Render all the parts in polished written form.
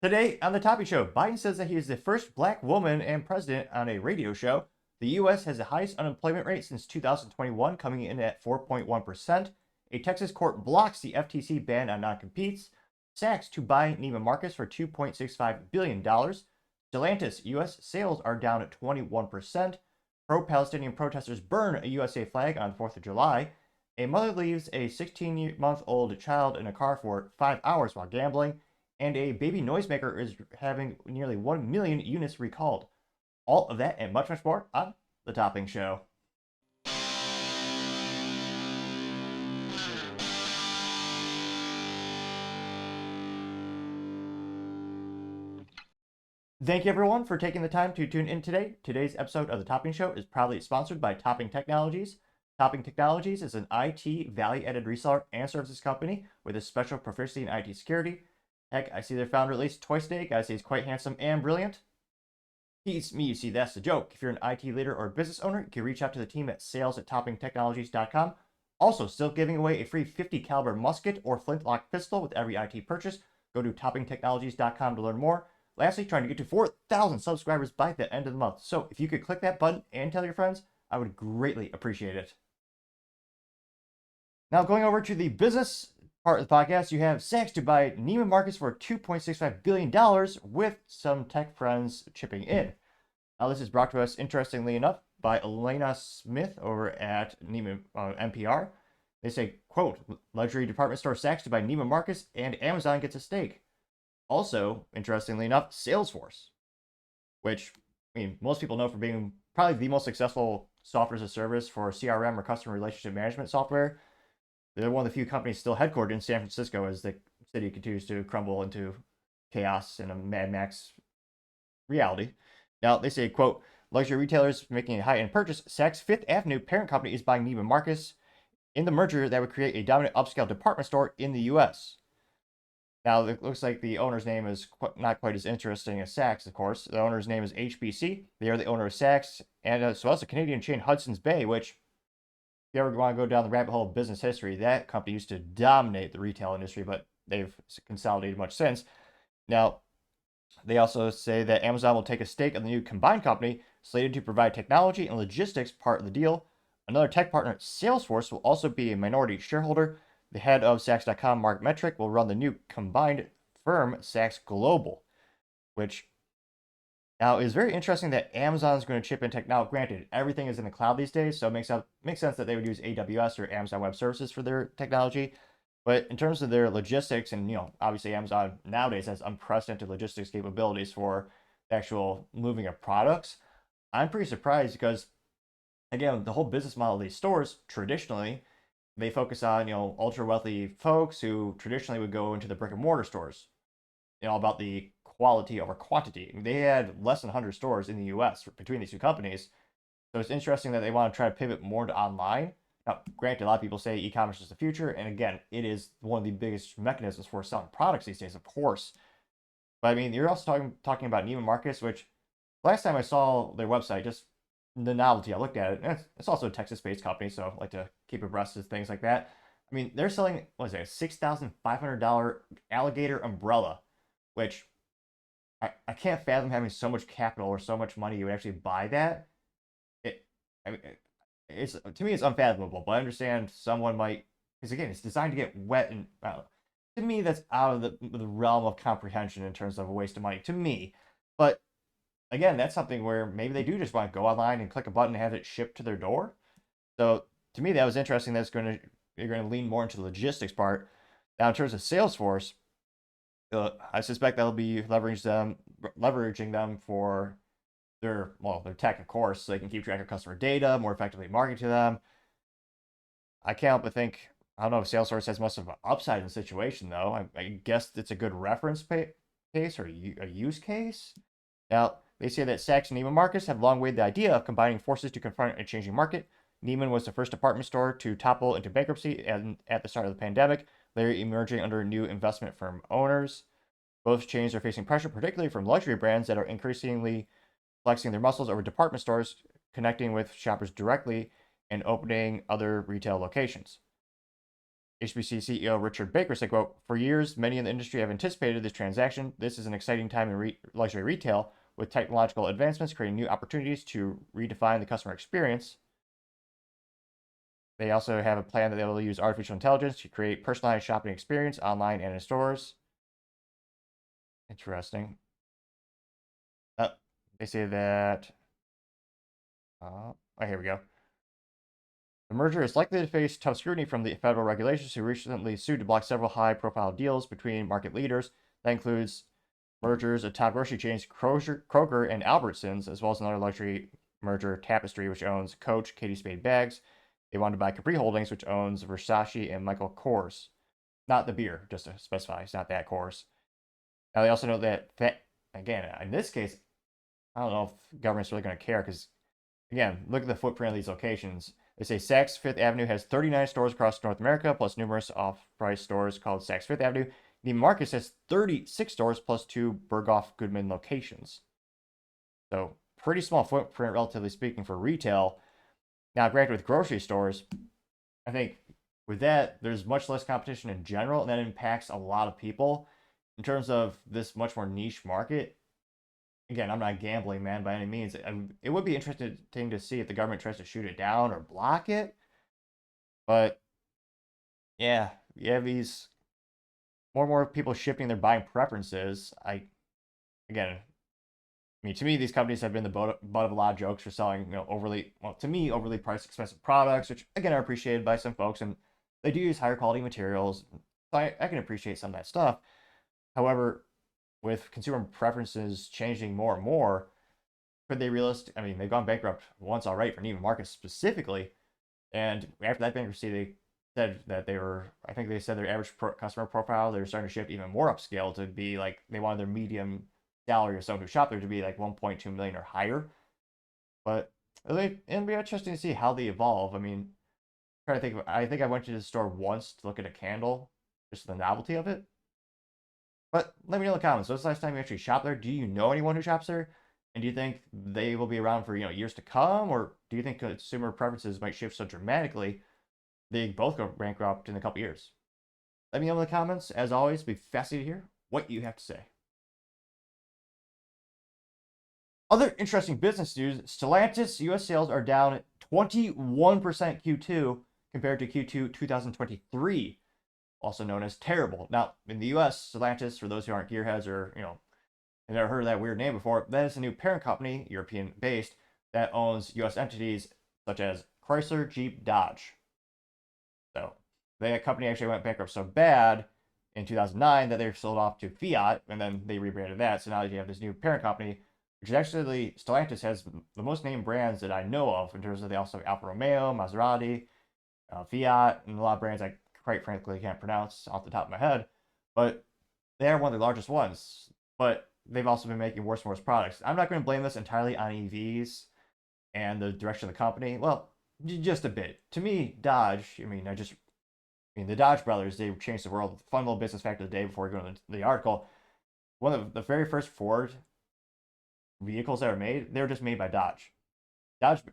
Today on the Topping Show, Biden says that he is the first black woman and president on a radio show. The U.S. has the highest unemployment rate since 2021, coming in at 4.1%. A Texas court blocks the FTC ban on non-competes. Sachs to buy Neiman Marcus for $2.65 billion. Stellantis U.S. sales are down at 21%. Pro-Palestinian protesters burn a USA flag on 4th of July. A mother leaves a 16-month-old child in a car for 5 hours while gambling, and a baby noisemaker is having nearly 1 million units recalled. All of that and much, much more on The Topping Show. Thank you, everyone, for taking the time to tune in today. Today's episode of The Topping Show is proudly sponsored by Topping Technologies. Topping Technologies is an IT value-added reseller and services company with a special proficiency in IT security. Heck, I see their founder at least twice a day. Gotta say he's quite handsome and brilliant. He's me, you see, that's the joke. If you're an IT leader or business owner, you can reach out to the team at sales@toppingtechnologies.com. Also, still giving away a free 50 caliber musket or flintlock pistol with every IT purchase. Go to toppingtechnologies.com to learn more. Lastly, trying to get to 4,000 subscribers by the end of the month. So if you could click that button and tell your friends, I would greatly appreciate it. Now, going over to the business part of the podcast, you have Sachs to buy Neiman Marcus for $2.65 billion with some tech friends chipping in. Now, this is brought to us, interestingly enough, by Elena Smith over at Neiman NPR. They say, quote, luxury department store Sachs to buy Neiman Marcus and Amazon gets a stake. Also, interestingly enough, Salesforce, which, I mean, most people know for being probably the most successful software as a service for CRM or customer relationship management software. They're one of the few companies still headquartered in San Francisco as the city continues to crumble into chaos and a Mad Max reality. Now, they say, quote, luxury retailers making a high-end purchase, Saks Fifth Avenue parent company is buying Neiman Marcus in the merger that would create a dominant upscale department store in the U.S. Now, it looks like the owner's name is not quite as interesting as Saks, of course. The owner's name is HBC. They are the owner of Saks, and as well as the Canadian chain Hudson's Bay, which, if you ever want to go down the rabbit hole of business history, that company used to dominate the retail industry, but they've consolidated much since. Now, they also say that Amazon will take a stake in the new combined company, slated to provide technology and logistics part of the deal. Another tech partner, Salesforce, will also be a minority shareholder. The head of Saks.com, Mark Metrick, will run the new combined firm, Saks Global, which now is very interesting that Amazon is going to chip in tech. Now, granted, everything is in the cloud these days, so it makes sense that they would use AWS or Amazon Web Services for their technology. But in terms of their logistics, and obviously Amazon nowadays has unprecedented logistics capabilities for the actual moving of products. I'm pretty surprised because, again, the whole business model of these stores traditionally, they focus on ultra wealthy folks who traditionally would go into the brick and mortar stores, about the quality over quantity. They had less than 100 stores in the U.S. between these two companies, so it's interesting that they want to try to pivot more to online. Now, granted, a lot of people say e-commerce is the future, and again, it is one of the biggest mechanisms for selling products these days, of course. But I mean, you're also talking about Neiman Marcus, which last time I saw their website, just the novelty, I looked at it, and it's also a Texas-based company, so I like to keep abreast of things like that. I mean, they're selling, what is it, a $6,500 alligator umbrella, which I can't fathom having so much capital or so much money you would actually buy that. I mean, it's, to me, it's unfathomable, but I understand someone might, because again, it's designed to get wet, and to me, that's out of the realm of comprehension in terms of a waste of money, to me. But again, that's something where maybe they do just want to go online and click a button and have it shipped to their door. So to me, that was interesting. You're going to lean more into the logistics part. Now, in terms of Salesforce, I suspect that'll be leveraging them for their tech, of course, so they can keep track of customer data, more effectively market to them. I can't help but think, I don't know if Salesforce has much of an upside in the situation, though. I guess it's a good reference case or a use case. Now, they say that Saks and Neiman Marcus have long weighed the idea of combining forces to confront a changing market. Neiman was the first department store to topple into bankruptcy at the start of the pandemic, later emerging under new investment firm owners. Both chains are facing pressure, particularly from luxury brands that are increasingly flexing their muscles over department stores, connecting with shoppers directly, and opening other retail locations. HBC CEO Richard Baker said, quote, "For years, many in the industry have anticipated this transaction. This is an exciting time in luxury retail, with technological advancements creating new opportunities to redefine the customer experience." They also have a plan that they will use artificial intelligence to create personalized shopping experience online and in stores. Interesting. They say that. Here we go. The merger is likely to face tough scrutiny from the federal regulators, who recently sued to block several high-profile deals between market leaders. That includes mergers of top grocery chains Kroger and Albertsons, as well as another luxury merger, Tapestry, which owns Coach, Katie Spade Bags. They wanted to buy Capri Holdings, which owns Versace and Michael Kors. Not the beer, just to specify, it's not that Kors. Now, they also know that, again, in this case, I don't know if government's really going to care, because, again, look at the footprint of these locations. They say Saks Fifth Avenue has 39 stores across North America, plus numerous off-price stores called Saks Fifth Avenue. Neiman Marcus has 36 stores, plus 2 Berghoff Goodman locations. So, pretty small footprint, relatively speaking, for retail. Now, granted, with grocery stores, I think with that, there's much less competition in general, and that impacts a lot of people. In terms of this much more niche market, again, I'm not a gambling man by any means. It would be interesting to see if the government tries to shoot it down or block it. But yeah, you have these more and more people shifting their buying preferences. Again, I mean, to me, these companies have been the butt of a lot of jokes for selling, overly priced, expensive products, which again are appreciated by some folks, and they do use higher quality materials. So I can appreciate some of that stuff. However, with consumer preferences changing more and more, could they I mean, they've gone bankrupt once already for Neiman Marcus specifically, and after that bankruptcy, they said that I think they said their average customer profile, they were starting to shift even more upscale to be like, they wanted their medium salary of someone who shopped there to be like 1.2 million or higher. But it'll be interesting to see how they evolve. I mean, trying to think, I think I went to the store once to look at a candle, just the novelty of it. But let me know in the comments. When's the last time you actually shopped there? Do you know anyone who shops there? And do you think they will be around for years to come, or do you think consumer preferences might shift so dramatically they both go bankrupt in a couple years? Let me know in the comments. As always, be fascinated to hear what you have to say. Other interesting business news: Stellantis U.S. sales are down 21% Q2 compared to Q2 2023. Also known as terrible. Now, in the U.S., Stellantis, for those who aren't gearheads or, have never heard of that weird name before, that is a new parent company, European-based, that owns U.S. entities such as Chrysler, Jeep, Dodge. So, that company actually went bankrupt so bad in 2009 that they sold off to Fiat, and then they rebranded that. So now you have this new parent company, which is actually, Stellantis has the most named brands that I know of, in terms of they also have Alfa Romeo, Maserati, Fiat, and a lot of brands I quite frankly can't pronounce off the top of my head, but they are one of the largest ones. But they've also been making worse and worse products. I'm not going to blame this entirely on EVs and the direction of the company. Well, just a bit. To me, Dodge, the Dodge brothers, they changed the world. Fun little business fact of the day before we go into the article. One of the very first Ford vehicles that were made, they were just made by Dodge. Dodge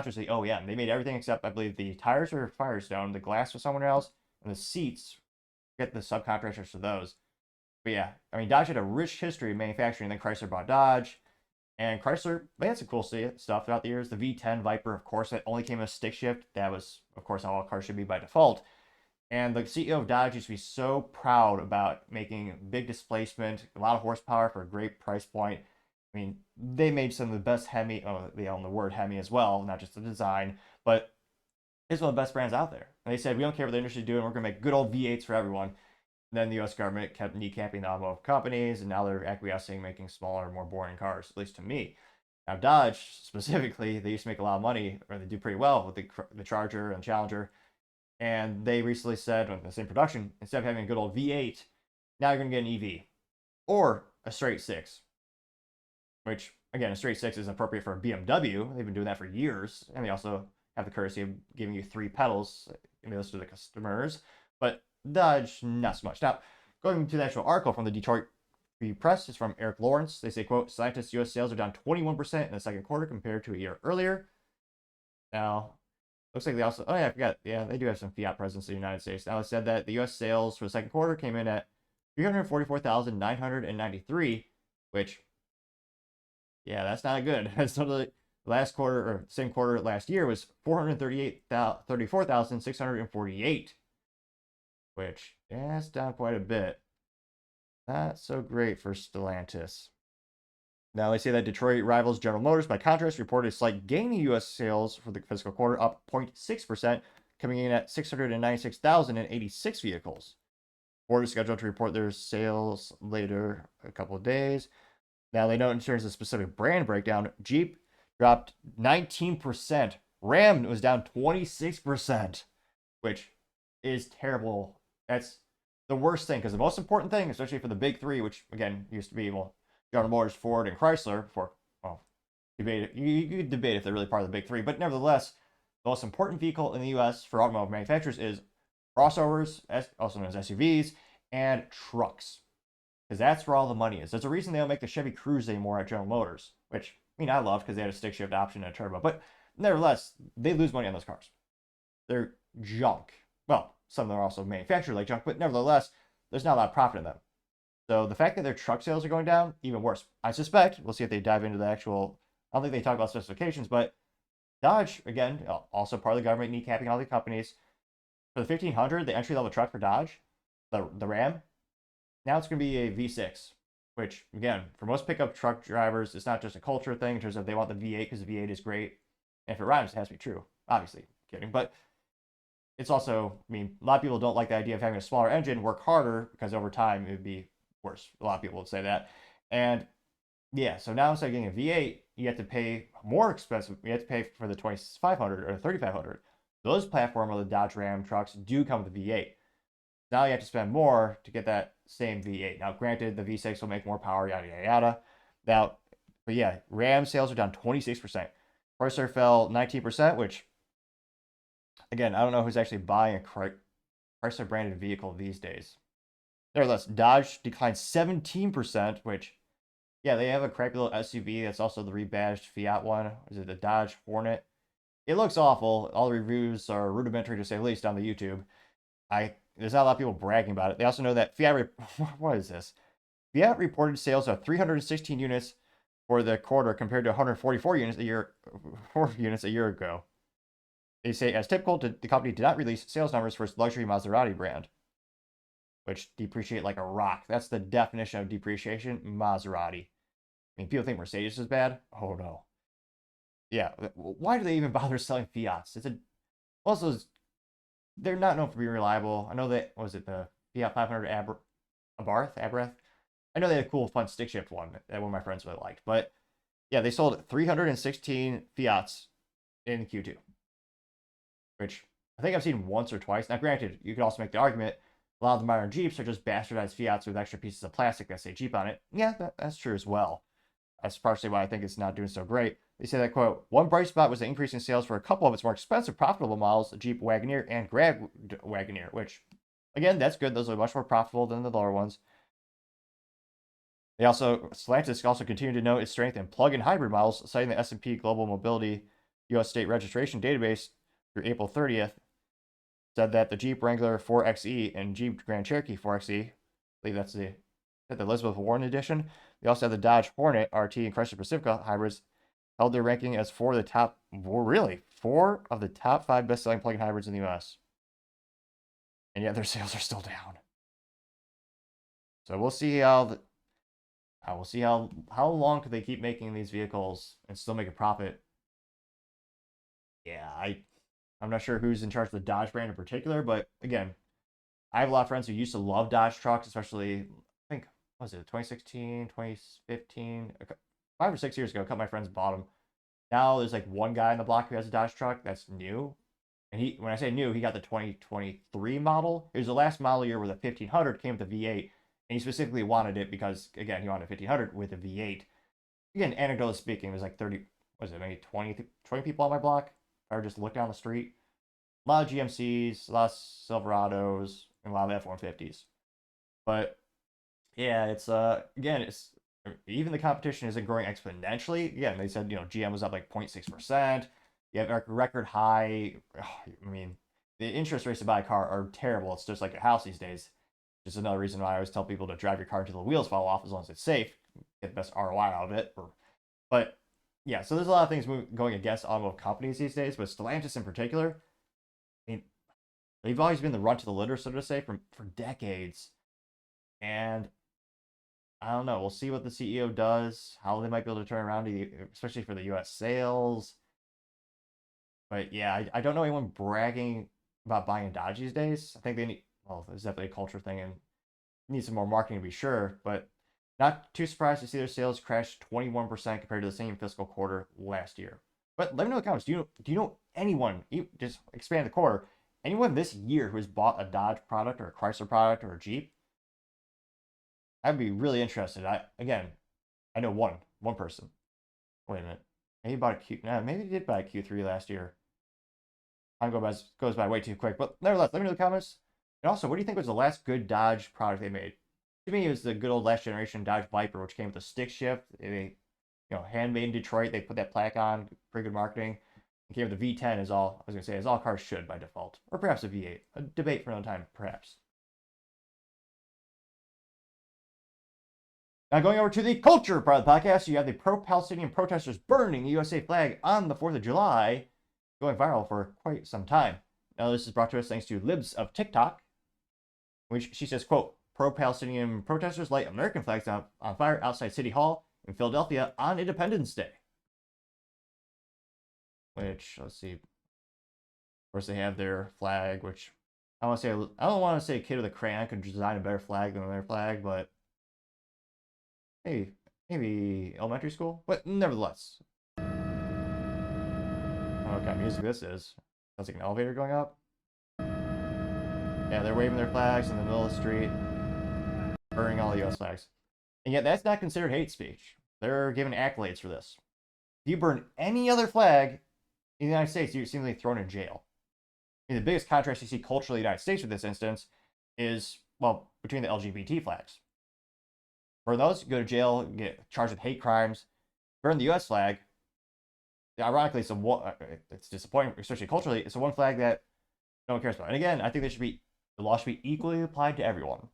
was the OEM. They made everything except, I believe, the tires were Firestone, the glass was someone else, and the seats, get the subcontractors for those. But yeah, Dodge had a rich history of manufacturing. Then Chrysler bought Dodge, and Chrysler, they had some cool stuff throughout the years. The V10 Viper, of course, that only came with stick shift. That was, of course, how all cars should be by default. And the CEO of Dodge used to be so proud about making big displacement, a lot of horsepower for a great price point. They made some of the best Hemi. Oh, they own the word Hemi as well, not just the design, but it's one of the best brands out there. And they said, we don't care what the industry is doing, we're going to make good old V8s for everyone. And then the U.S. government kept kneecapping the automotive companies, and now they're acquiescing, making smaller, more boring cars, at least to me. Now, Dodge, specifically, they used to make a lot of money, or they do pretty well with the Charger and Challenger. And they recently said, in the same production, instead of having a good old V8, now you're going to get an EV. Or a straight 6. Which, again, a straight 6 is appropriate for a BMW. They've been doing that for years. And they also have the courtesy of giving you 3 pedals in list to the customers. But Dodge, not so much. Now, going to the actual article from the Detroit Free Press is from Eric Lawrence. They say, quote, Stellantis U.S. sales are down 21% in the second quarter compared to a year earlier. Now, Looks like they also, oh yeah, I forgot. Yeah, they do have some fiat presence in the United States. Now it said that the U.S. sales for the second quarter came in at 344,993, which, yeah, that's not good. That's totally, last quarter, or same quarter last year was 34,648, which, yeah, it's down quite a bit. Not so great for Stellantis. Now, they say that Detroit rivals General Motors, by contrast, reported a slight gain in U.S. sales for the fiscal quarter, up 0.6%, coming in at 696,086 vehicles. Ford is scheduled to report their sales later a couple of days. Now, they note in terms of specific brand breakdown, Jeep dropped 19%. Ram was down 26%, which is terrible. That's the worst thing, because the most important thing, especially for the big three, which again used to be, well, General Motors, Ford, and Chrysler, for, well, debate, you could debate if they're really part of the big three, but nevertheless, the most important vehicle in the U.S. for automotive manufacturers is crossovers, also known as SUVs, and trucks, because that's where all the money is. There's a reason they don't make the Chevy Cruze anymore at General Motors, which, I mean, I love because they had a stick shift option and a turbo, but nevertheless, they lose money on those cars. They're junk. Well, some of them are also manufactured like junk, but nevertheless, there's not a lot of profit in them. So the fact that their truck sales are going down, even worse. I suspect, we'll see if they dive into the actual, I don't think they talk about specifications, but Dodge, again, also part of the government kneecapping all the companies. For the 1500, the entry-level truck for Dodge, the Ram, now it's going to be a V6, which, again, for most pickup truck drivers, it's not just a culture thing in terms of they want the V8 because the V8 is great. And if it rhymes, it has to be true. Obviously, kidding. But it's also, I mean, a lot of people don't like the idea of having a smaller engine work harder because over time it would be worse. A lot of people would say that. And yeah, so now instead of getting a V8, you have to pay more expensive. You have to pay for the 2500 or 3500. Those platform or the Dodge Ram trucks do come with a V8. Now you have to spend more to get that same V8. Now, granted, the V6 will make more power, yada, yada, yada. Now, but yeah, Ram sales are down 26%. Chrysler fell 19%, which, again, I don't know who's actually buying a Chrysler branded vehicle these days. Nevertheless, Dodge declined 17%, which, yeah, they have a crappy little SUV that's also the rebadged Fiat one. Is it the Dodge Hornet? It looks awful. All the reviews are rudimentary to say the least on the YouTube. There's not a lot of people bragging about it. They also know that Fiat, what is this? Fiat reported sales of 316 units for the quarter compared to 144 units a year ago. They say, as typical, the company did not release sales numbers for its luxury Maserati brand, which depreciate like a rock. That's the definition of depreciation, Maserati. I mean, people think Mercedes is bad. Oh no. Yeah, why do they even bother selling Fiats? Also, they're not known for being reliable. I know that, was it the Fiat 500 Abarth? I know they had a cool, fun stick shift one that one of my friends really liked. But yeah, they sold 316 Fiats in Q2, which I think I've seen once or twice. Now, granted, you could also make the argument a lot of the modern Jeeps are just bastardized Fiats with extra pieces of plastic that say Jeep on it. Yeah, that's true as well. That's partially why I think it's not doing so great. They say that, quote, one bright spot was the increase in sales for a couple of its more expensive, profitable models, the Jeep Wagoneer and Grand Wagoneer, which, again, that's good. Those are much more profitable than the lower ones. Stellantis also continued to note its strength in plug-in hybrid models, citing the S&P Global Mobility U.S. State Registration Database through April 30th, said that the Jeep Wrangler 4xe and Jeep Grand Cherokee 4xe, I believe that's the Elizabeth Warren edition. They also have the Dodge Hornet RT and Chrysler Pacifica hybrids held their ranking as four of the top 5 best-selling plug-in hybrids in the U.S. And yet their sales are still down. So we'll see how long can they keep making these vehicles and still make a profit. Yeah, I'm not sure who's in charge of the Dodge brand in particular, but again, I have a lot of friends who used to love Dodge trucks, especially, I think, what was it, 2016, 2015, 5 or 6 years ago. A couple of my friends bought them. Now there's like one guy on the block who has a Dodge truck that's new. And when I say new, he got the 2023 model. It was the last model year where the 1500 came with the V8. And he specifically wanted it because, again, he wanted a 1500 with a V8. Again, anecdotally speaking, there's like 30, was it, maybe 20 people on my block? Or just look down the street. A lot of GMCs, a lot of Silverados, and a lot of F-150s. But yeah, it's again, it's even the competition isn't growing exponentially. Again, they said, GM was up like 0.6%. You have a record high. I mean, the interest rates to buy a car are terrible. It's just like a house these days. Just another reason why I always tell people to drive your car until the wheels fall off, as long as it's safe, get the best ROI out of it. But yeah, so there's a lot of things going against automotive companies these days, but Stellantis in particular, I mean, they've always been the run to the litter, so to say, for decades. And I don't know. We'll see what the CEO does, how they might be able to turn around, especially for the U.S. sales. But yeah, I don't know anyone bragging about buying a Dodge these days. I think they need, well, there's definitely a culture thing and need some more marketing to be sure. But not too surprised to see their sales crash 21% compared to the same fiscal quarter last year. But let me know in the comments. Do you know anyone? Just expand the quarter. Anyone this year who has bought a Dodge product or a Chrysler product or a Jeep? I'd be really interested. I know one person. Wait a minute. Maybe bought a Q. Nah, maybe he did buy a Q3 last year. Time goes by way too quick. But nevertheless, let me know in the comments. And also, what do you think was the last good Dodge product they made? To me, it was the good old last generation Dodge Viper, which came with a stick shift. They, handmade in Detroit. They put that plaque on. Pretty good marketing. It came with the V10 as all, I was going to say, as all cars should by default. Or perhaps a V8. A debate for another time, perhaps. Now going over to the culture part of the podcast, you have the pro-Palestinian protesters burning the USA flag on the 4th of July, going viral for quite some time. Now this is brought to us thanks to Libs of TikTok, which she says, quote, pro-Palestinian protesters light American flags on fire outside City Hall in Philadelphia on Independence Day. Which, let's see, of course they have their flag, which I don't want to say a kid with a crayon could design a better flag than their flag, but maybe elementary school, but nevertheless. I don't know what kind of music this is. Sounds like an elevator going up. Yeah, they're waving their flags in the middle of the street, burning all the U.S. flags. And yet that's not considered hate speech. They're given accolades for this. If you burn any other flag in the United States, you're seemingly thrown in jail. I mean, the biggest contrast you see culturally in the United States with this instance is, well, between the LGBT flags. For those, you go to jail, get charged with hate crimes. Burn the U.S. flag. Ironically, it's disappointing, especially culturally. It's the one flag that no one cares about. And again, I think the law should be equally applied to everyone.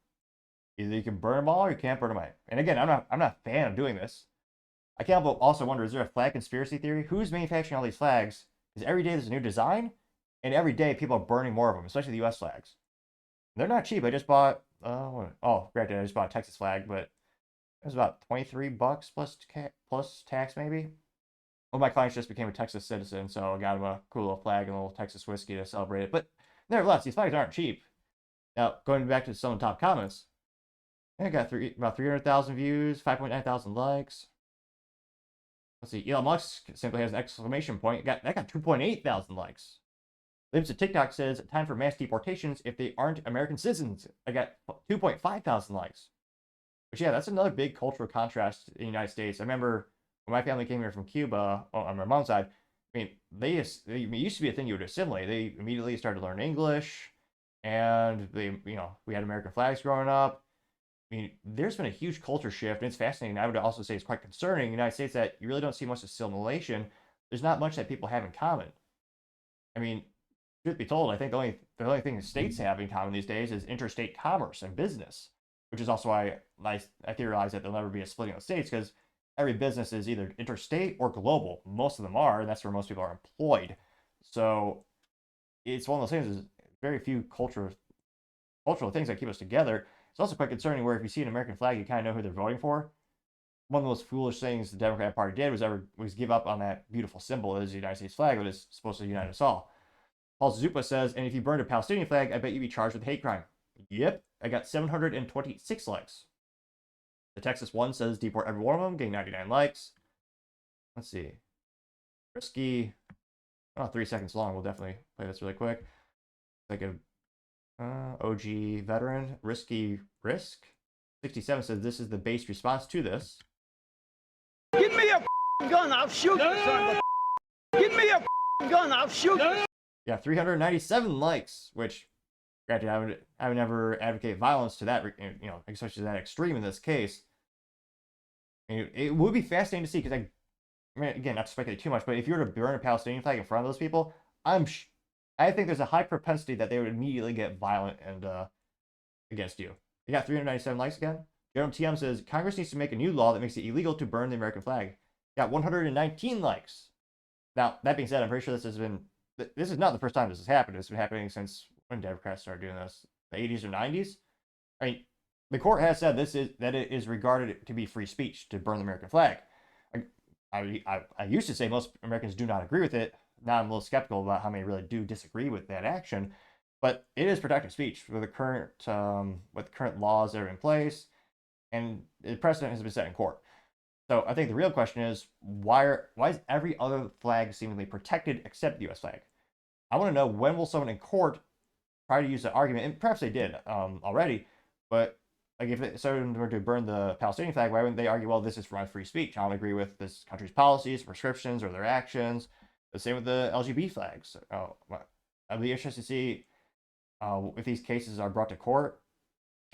Either you can burn them all or you can't burn them all. And again, I'm not a fan of doing this. I can't help but also wonder, is there a flag conspiracy theory? Who's manufacturing all these flags? Because every day there's a new design, and every day people are burning more of them, especially the U.S. flags. They're not cheap. I just bought, granted, I just bought a Texas flag, but it was about $23 plus tax, maybe. Well, my clients just became a Texas citizen, so I got him a cool little flag and a little Texas whiskey to celebrate it. But nevertheless, these flags aren't cheap. Now, going back to some of the top comments, I got about 300,000 views, 5.9 thousand likes. Let's see, Elon Musk simply has an exclamation point. That got 2.8 thousand likes. Libs of TikTok says, time for mass deportations if they aren't American citizens. I got 2.5 thousand likes. But yeah, that's another big cultural contrast in the United States. I remember when my family came here from Cuba on my mom's side, I mean, it used to be a thing you would assimilate. They immediately started to learn English, and we had American flags growing up. I mean, there's been a huge culture shift, and it's fascinating. I would also say it's quite concerning in the United States that you really don't see much assimilation. There's not much that people have in common. I mean, truth be told, I think the only thing the states have in common these days is interstate commerce and business, which is also why I theorize that there'll never be a splitting of states, because every business is either interstate or global. Most of them are, and that's where most people are employed. So it's one of those things, is very few cultural things that keep us together. It's also quite concerning where if you see an American flag, you kind of know who they're voting for. One of the most foolish things the Democratic Party did was give up on that beautiful symbol that is the United States flag, that is supposed to unite us all. Paul Zupa says, and if you burned a Palestinian flag, I bet you'd be charged with hate crime. Yep, I got 726 likes. The Texas one says deport every one of them, getting 99 likes. Let's see. Risky. 3 seconds long. We'll definitely play this really quick. Like a OG veteran. Risky Risk. 67 says this is the base response to this. Give me a gun, I'll shoot you, son. Give me a gun, I'll shoot you. Yeah, 397 likes, which, granted, I would never advocate violence to that, especially that extreme in this case. It would be fascinating to see, because I mean, again, not to speculate too much, but if you were to burn a Palestinian flag in front of those people, I think there's a high propensity that they would immediately get violent and against you. You got 397 likes again. Jerome TM says Congress needs to make a new law that makes it illegal to burn the American flag. Got 119 likes. Now, that being said, I'm pretty sure this is not the first time this has happened. It's been happening since when Democrats started doing this, the 80s or 90s. I mean, the court has said that it is regarded to be free speech to burn the American flag. I used to say most Americans do not agree with it. Now I'm a little skeptical about how many really do disagree with that action, but it is protected speech with the current laws that are in place, and the precedent has been set in court. So I think the real question is why is every other flag seemingly protected except the U.S. flag? I want to know, when will someone in court try to use that argument, and perhaps they did already, but like if someone were to burn the Palestinian flag, why wouldn't they argue, well, this is for my free speech? I don't agree with this country's policies, prescriptions, or their actions. The same with the LGBT flags. I'd be interested to see if these cases are brought to court.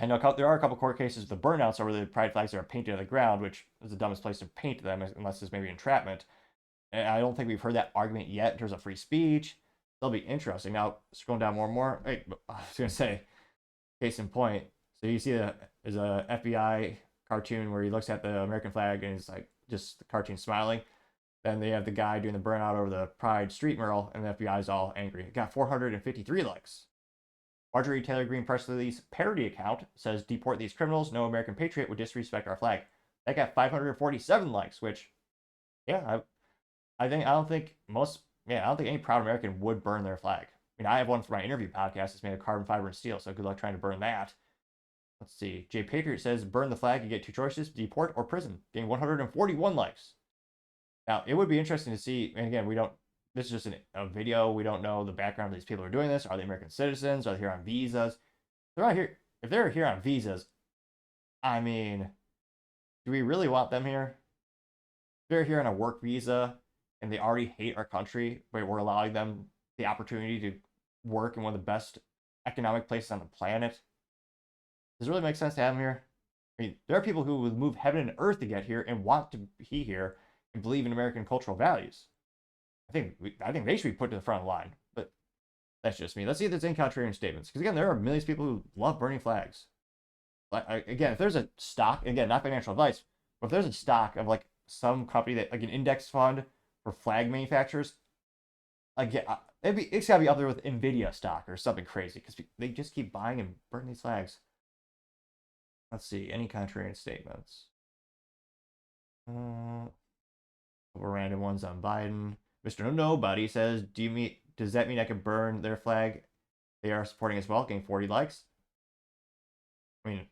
I know there are a couple court cases with the burnouts over the pride flags that are painted on the ground, which is the dumbest place to paint them unless it's maybe entrapment. And I don't think we've heard that argument yet in terms of free speech. That'll be interesting. Now, scrolling down more and more, I was going to say, case in point. So you see there's a FBI cartoon where he looks at the American flag and it's like just the cartoon smiling. Then they have the guy doing the burnout over the Pride street mural, and the FBI is all angry. It got 453 likes. Marjorie Taylor Greene press release parody account says, "Deport these criminals. No American patriot would disrespect our flag." That got 547 likes, which, yeah, I don't think any proud American would burn their flag. I mean, I have one for my interview podcast. It's made of carbon fiber and steel, so good luck trying to burn that. Let's see. Jay Patriot says, burn the flag. You get two choices: deport or prison. Getting 141 likes. Now, it would be interesting to see, and again, this is just a video. We don't know the background of these people who are doing this. Are they American citizens? Are they here on visas? If they're here on visas, I mean, do we really want them here? If they're here on a work visa and they already hate our country, but we're allowing them the opportunity to work in one of the best economic places on the planet, does it really make sense to have them here? I mean, there are people who would move heaven and earth to get here and want to be here and believe in American cultural values. I think they should be put to the front of the line, but that's just me. Let's see if there's any contrarian statements, because again, there are millions of people who love burning flags. Again, if there's a stock, again, not financial advice, but if there's a stock of like some company that, like an index fund for flag manufacturers, again, it's got to be up there with Nvidia stock or something crazy, because they just keep buying and burning these flags. Let's see, any contrarian statements. Random ones on Biden. Mr. Nobody says, does that mean I can burn their flag they are supporting as well? Getting 40 likes. I mean,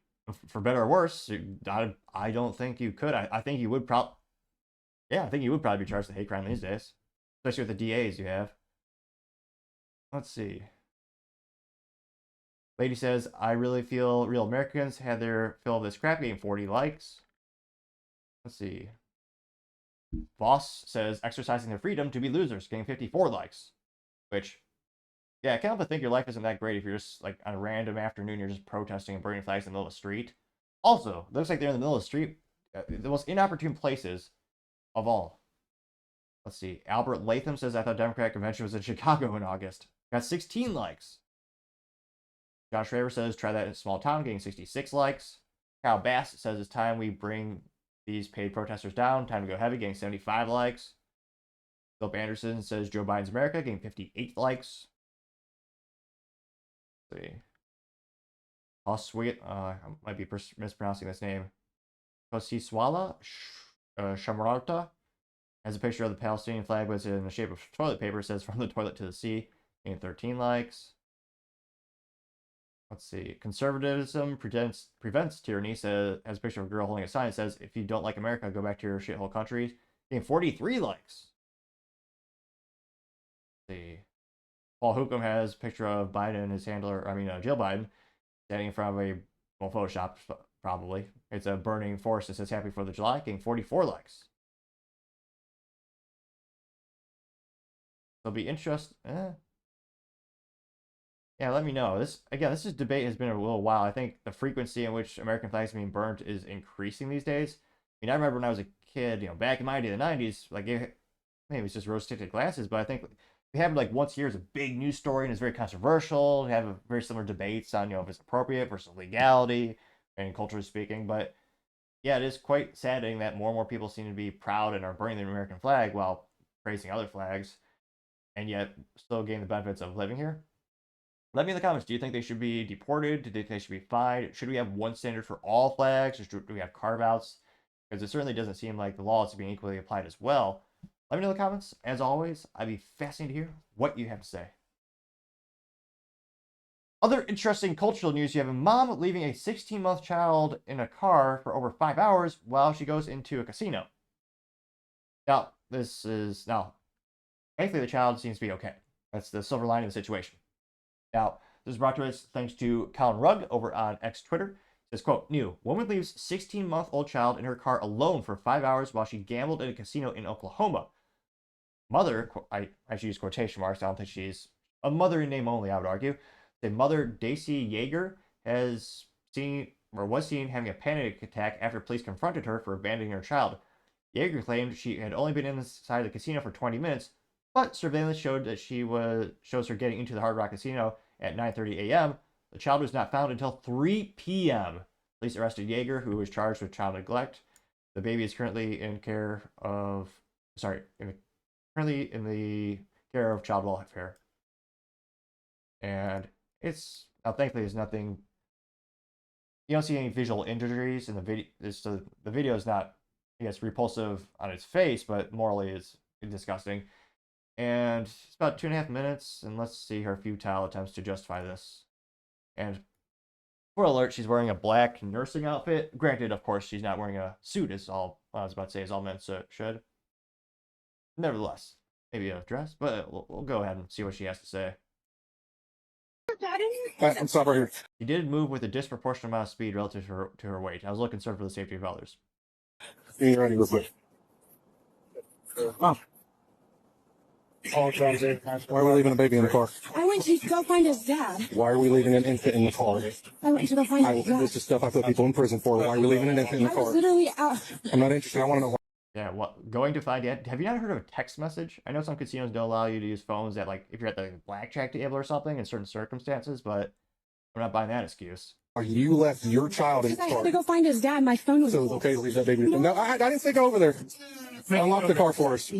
for better or worse, I don't think you could. I think you would probably. Yeah, I think you would probably be charged with hate crime these days, especially with the DAs you have. Let's see. Lady says, I really feel real Americans had their fill of this crap, getting 40 likes. Let's see. Voss says, exercising their freedom to be losers, getting 54 likes. Which, yeah, I can't help but think your life isn't that great if you're just, like, on a random afternoon, you're just protesting and burning flags in the middle of the street. Also, it looks like they're in the middle of the street, the most inopportune places of all. Let's see. Albert Latham says, I thought Democratic convention was in Chicago in August. Got 16 likes. Josh Raver says, try that in a small town, getting 66 likes. Kyle Bass says, it's time we bring these paid protesters down. Time to go heavy, getting 75 likes. Philip Anderson says, Joe Biden's America, getting 58 likes. Let's see. Oswit, I might be mispronouncing this name. Kosiswala Shamarata has a picture of the Palestinian flag, but it's in the shape of toilet paper. It says, from the toilet to the sea, getting 13 likes. Let's see. Conservatism prevents tyranny. Has a picture of a girl holding a sign that says, if you don't like America, go back to your shithole country. Getting 43 likes. Let's see. Paul Hookham has a picture of Biden and his handler, Jill Biden, standing in front of Photoshop, probably. It's a burning forest that says Happy 4th of July, getting 44 likes. It'll be interesting. Yeah, let me know. This debate has been a little while. I think the frequency in which American flags are being burnt is increasing these days. mean, I remember when I was a kid, back in my day, the 90s, like, maybe it was just rose-tinted glasses, but I think it happened like once a year as a big news story, and it's very controversial. We have very similar debates on, if it's appropriate versus legality, and culturally speaking. But yeah, it is quite saddening that more and more people seem to be proud and are burning the American flag while praising other flags, and yet still getting the benefits of living here. Let me in the comments, do you think they should be deported? Do you think they should be fined? Should we have one standard for all flags, or do we have carve-outs? Because it certainly doesn't seem like the law is being equally applied as well. Let me know in the comments. As always, I'd be fascinated to hear what you have to say. Other interesting cultural news, you have a mom leaving a 16-month child in a car for over 5 hours while she goes into a casino. Now, thankfully the child seems to be okay. That's the silver lining of the situation. Now, this is brought to us thanks to Colin Rugg over on X Twitter. It says, quote, new, woman leaves 16-month-old child in her car alone for 5 hours while she gambled in a casino in Oklahoma. Mother, I should use quotation marks, I don't think she's a mother in name only, I would argue. The mother, Daisy Yeager, was seen having a panic attack after police confronted her for abandoning her child. Yeager claimed she had only been inside the casino for 20 minutes, but surveillance showed that shows her getting into the Hard Rock Casino at 9:30 a.m. The child was not found until 3 p.m. Police arrested Yeager, who was charged with child neglect. The baby is currently in the care of child welfare. And thankfully there's nothing, you don't see any visual injuries in the video. So the video is not, I guess, repulsive on its face, but morally it's disgusting. And it's about 2.5 minutes, and let's see her futile attempts to justify this. And for alert, she's wearing a black nursing outfit. Granted, of course, she's not wearing a suit, as all men should. Nevertheless, maybe a dress, but we'll go ahead and see what she has to say. I'm stop right here. She did move with a disproportionate amount of speed relative to her weight. I was a little concerned for the safety of others. You're ready real quick. Mom. Why are we leaving a baby in the car? I went to go find his dad. Why are we leaving an infant in the car? I went to go find his dad. This is stuff I put people in prison for. Why are we leaving an infant in the I car? was literally out. I'm not interested. I want to know why. Yeah, going to find dad. Have you not heard of a text message? I know some casinos don't allow you to use phones at, like, if you're at the blackjack table or something in certain circumstances, but I'm not buying that excuse. You left your child in the I had car. to go find his dad. My phone was. So it's okay to leave that baby. No, I didn't say go over there. Unlock the car for us.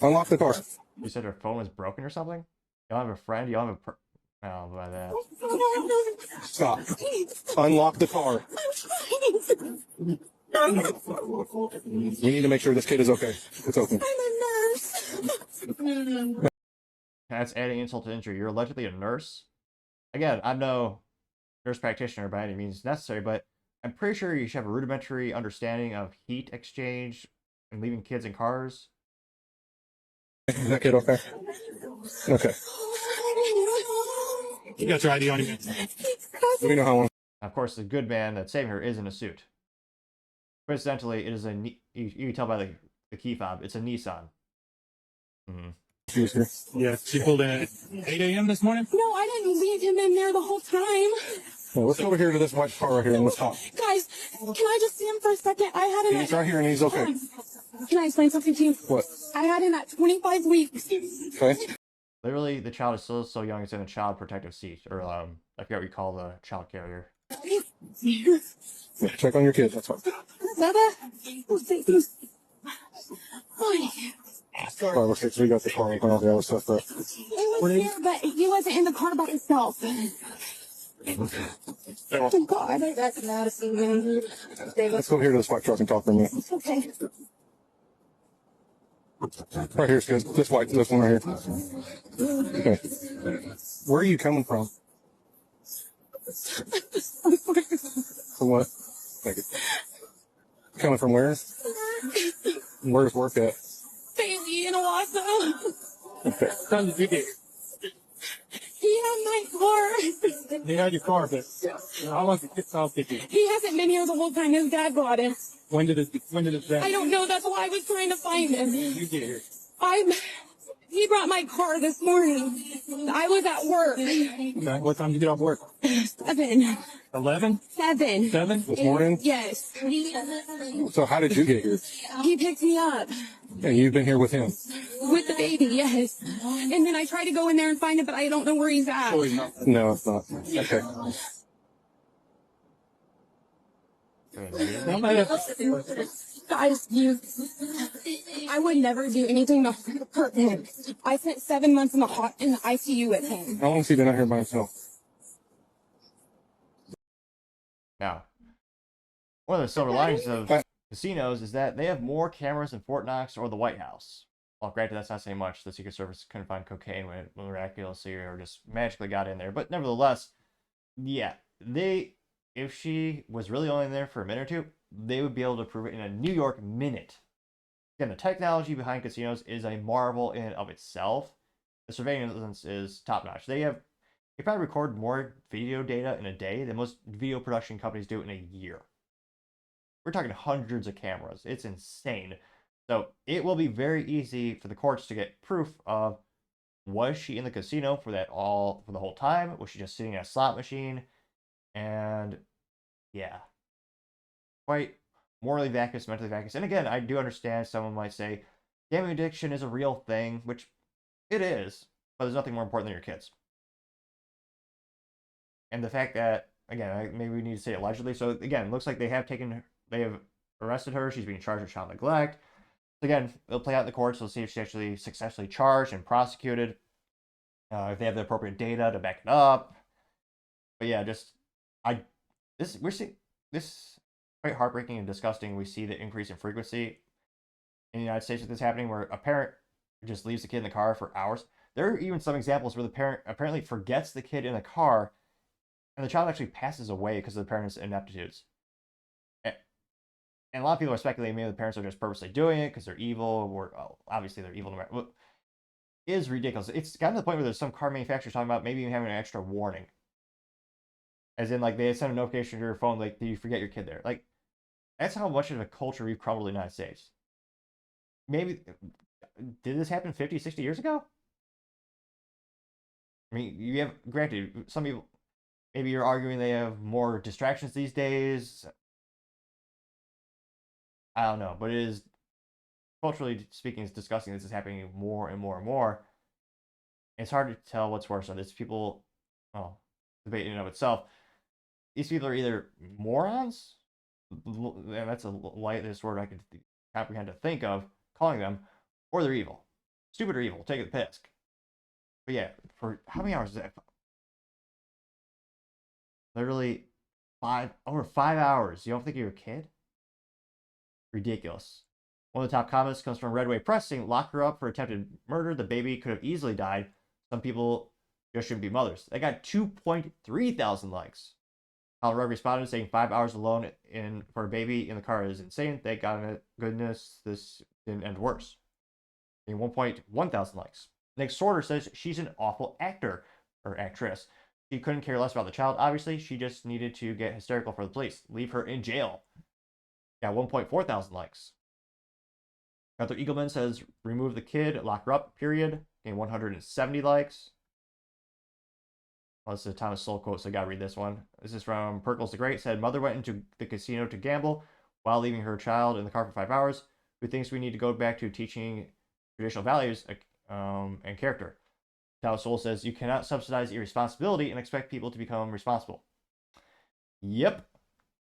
Unlock the car. You said her phone was broken or something? You don't have a friend? You don't have a I don't know about that. Stop. Unlock the car. We need to make sure this kid is okay. It's open. I'm a nurse. That's adding insult to injury. You're allegedly a nurse? Again, I'm no nurse practitioner by any means necessary, but I'm pretty sure you should have a rudimentary understanding of heat exchange and leaving kids in cars. Is that kid okay? Okay. You got your ID on you. We know how long. Of course, the good man that's saving her is in a suit. Coincidentally, it is you can tell by the key fob, it's a Nissan. Mm-hmm. Yeah, she pulled in at 8 a.m. this morning? No, I didn't leave him in there the whole time. Well, let's go over here to this white car right here and let's talk. Guys, can I just see him for a second? I had him. He's right here and he's okay. Can I explain something to you? What? I had him at 25 weeks. Okay. Literally, the child is still so young, it's in a child protective seat, or I forget what you call the child carrier. Yeah, check on your kid. That's fine. Baba? All right, so we got the car and all the other stuff. But He was here, but he wasn't in the car by himself. Oh, God. That's Madison. let's go here to this white truck and talk for a minute. Okay. Right here's good. This one right here. Okay. Where are you coming from? From what? Thank you. Coming from where? Where's work at? Bailey in Owasso. Okay. How did you get? He had my car. They had your car, but how long did this all take you? He hasn't been here the whole time. His dad brought him. When did it I don't know. That's why I was trying to find him. you get here? He brought my car this morning. I was at work. Okay. What time did you get off work? 7. 11? 7. 7 this morning? Yes. So how did you get here? He picked me up Yeah, you've been here with him. with the baby, yes. And then I tried to go in there and find him, but I don't know where he's at. No, it's not. Okay. No, Guys, I would never do anything to hurt him. I spent 7 months in the ICU with him. How long has he been out here by himself? Now, one of the silver linings of casinos is that they have more cameras than Fort Knox or the White House. Well, granted, that's not saying much. The Secret Service couldn't find cocaine when it miraculously or just magically got in there. But nevertheless, yeah, if she was really only in there for a minute or two, they would be able to prove it in a New York minute. Again, the technology behind casinos is a marvel in and of itself. The surveillance is top notch. They probably record more video data in a day than most video production companies do in a year. We're talking hundreds of cameras. It's insane. So it will be very easy for the courts to get proof of, was she in the casino for the whole time? Was she just sitting at a slot machine? And yeah, quite morally vacuous, mentally vacuous. And again, I do understand someone might say gambling addiction is a real thing, which it is, but there's nothing more important than your kids. And the fact that, again, maybe we need to say allegedly. So again, it looks like they have arrested her. She's being charged with child neglect. So again, it'll play out in the courts. We'll see if she's actually successfully charged and prosecuted. If they have the appropriate data to back it up. But yeah, we're seeing this quite heartbreaking and disgusting. We see the increase in frequency in the United States with this happening, where a parent just leaves the kid in the car for hours. There are even some examples where the parent apparently forgets the kid in the car, and the child actually passes away because of the parents' ineptitudes. And a lot of people are speculating maybe the parents are just purposely doing it because they're evil, or obviously they're evil no matter what. It is ridiculous. It's gotten to the point where there's some car manufacturers talking about maybe even having an extra warning. As in, like, they send a notification to your phone, like, did you forget your kid there? Like, that's how much of a culture we've crumbled in the United States. Maybe, did this happen 50, 60 years ago? I mean, you have, granted, some people, maybe you're arguing they have more distractions these days. I don't know, but it is, culturally speaking, it's disgusting. This is happening more and more and more. It's hard to tell what's worse. Are these people, debate in and of itself. These people are either morons, and that's the lightest word I could comprehend to think of calling them, or they're evil. Stupid or evil, take it the piss. But yeah, for how many hours is that? Literally over 5 hours. You don't think you're a kid? Ridiculous. One of the top comments comes from Redway Press saying, lock her up for attempted murder. The baby could have easily died. Some people just shouldn't be mothers. They got 2.3 thousand likes. Colorado responded saying 5 hours alone for a baby in the car is insane. Thank goodness this didn't end worse. Getting 1.1 thousand likes. Nick Sorter says she's an awful actor or actress. She couldn't care less about the child. Obviously, she just needed to get hysterical for the police. Leave her in jail. Got 1.4 thousand likes. Arthur Eagleman says remove the kid, lock her up, period. Getting 170 likes. Well, this is a Thomas Sowell quote, so I gotta read this one. This is from Perkles the Great. Said, mother went into the casino to gamble while leaving her child in the car for 5 hours. Who thinks we need to go back to teaching traditional values and character? Thomas Sowell says, you cannot subsidize irresponsibility and expect people to become responsible. Yep,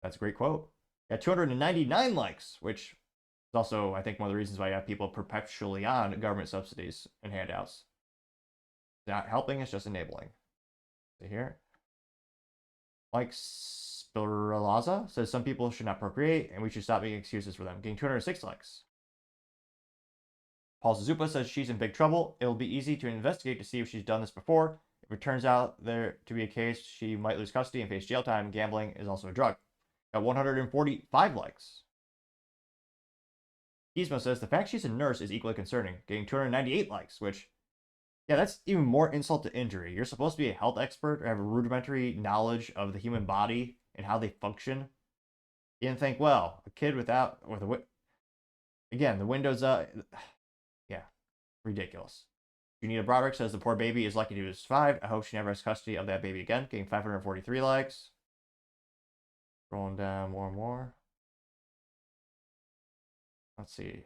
that's a great quote. Got 299 likes, which is also, I think, one of the reasons why you have people perpetually on government subsidies and handouts. It's not helping, it's just enabling. See here. Mike Spiralaza says some people should not procreate and we should stop making excuses for them. Getting 206 likes. Paul Suzupa says she's in big trouble. It'll be easy to investigate to see if she's done this before. If it turns out there to be a case, she might lose custody and face jail time. Gambling is also a drug. Got 145 likes. Gizmo says the fact she's a nurse is equally concerning. Getting 298 likes, which, yeah, that's even more insult to injury. You're supposed to be a health expert or have a rudimentary knowledge of the human body and how they function. You didn't think, well, a kid again, the windows up. Yeah, ridiculous. Junita Broderick says the poor baby is lucky to survive. I hope she never has custody of that baby again. Getting 543 likes. Scrolling down more and more. Let's see.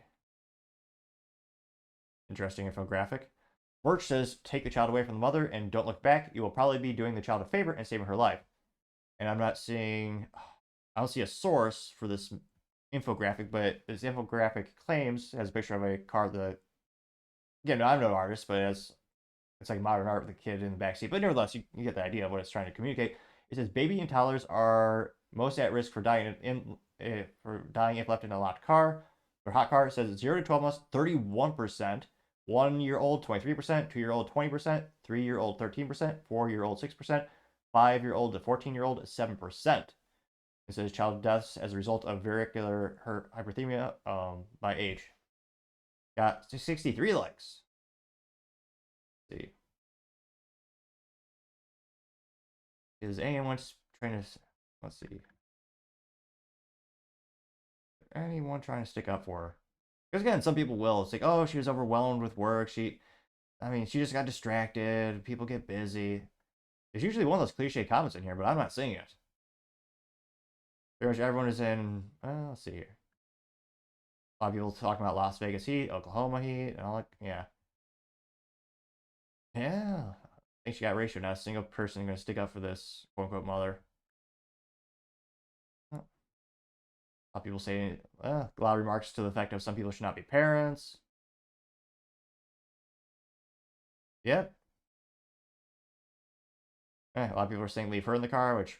Interesting infographic. Birch says, take the child away from the mother and don't look back. You will probably be doing the child a favor and saving her life. And I'm not seeing, I don't see a source for this infographic, but this infographic claims, has a picture of a car that, again, I'm no artist, but it's like modern art with a kid in the backseat. But nevertheless, you get the idea of what it's trying to communicate. It says, baby and toddlers are most at risk for dying if left in a locked car. For hot car, it says 0 to 12 months, 31%. 1-year-old, 23%. 2-year-old, 20%. 3-year-old, 13%. 4-year-old, 6%. 5-year-old to 14-year-old, 7%. It says child deaths as a result of varicular hyperthermia by age. Got 63 likes. Let's see. Is anyone trying to, let's see. Anyone trying to stick up for her? Because again, some people will. It's like, oh, she was overwhelmed with work. She just got distracted. People get busy. There's usually one of those cliche comments in here, but I'm not seeing it. Pretty much everyone is in, let's see here. A lot of people talking about Las Vegas heat, Oklahoma heat, and all that. Yeah. Yeah. I think she got ratio. Not a single person going to stick up for this quote-unquote mother. A lot of people saying, a lot of remarks to the effect of some people should not be parents. Yep. A lot of people are saying leave her in the car, which,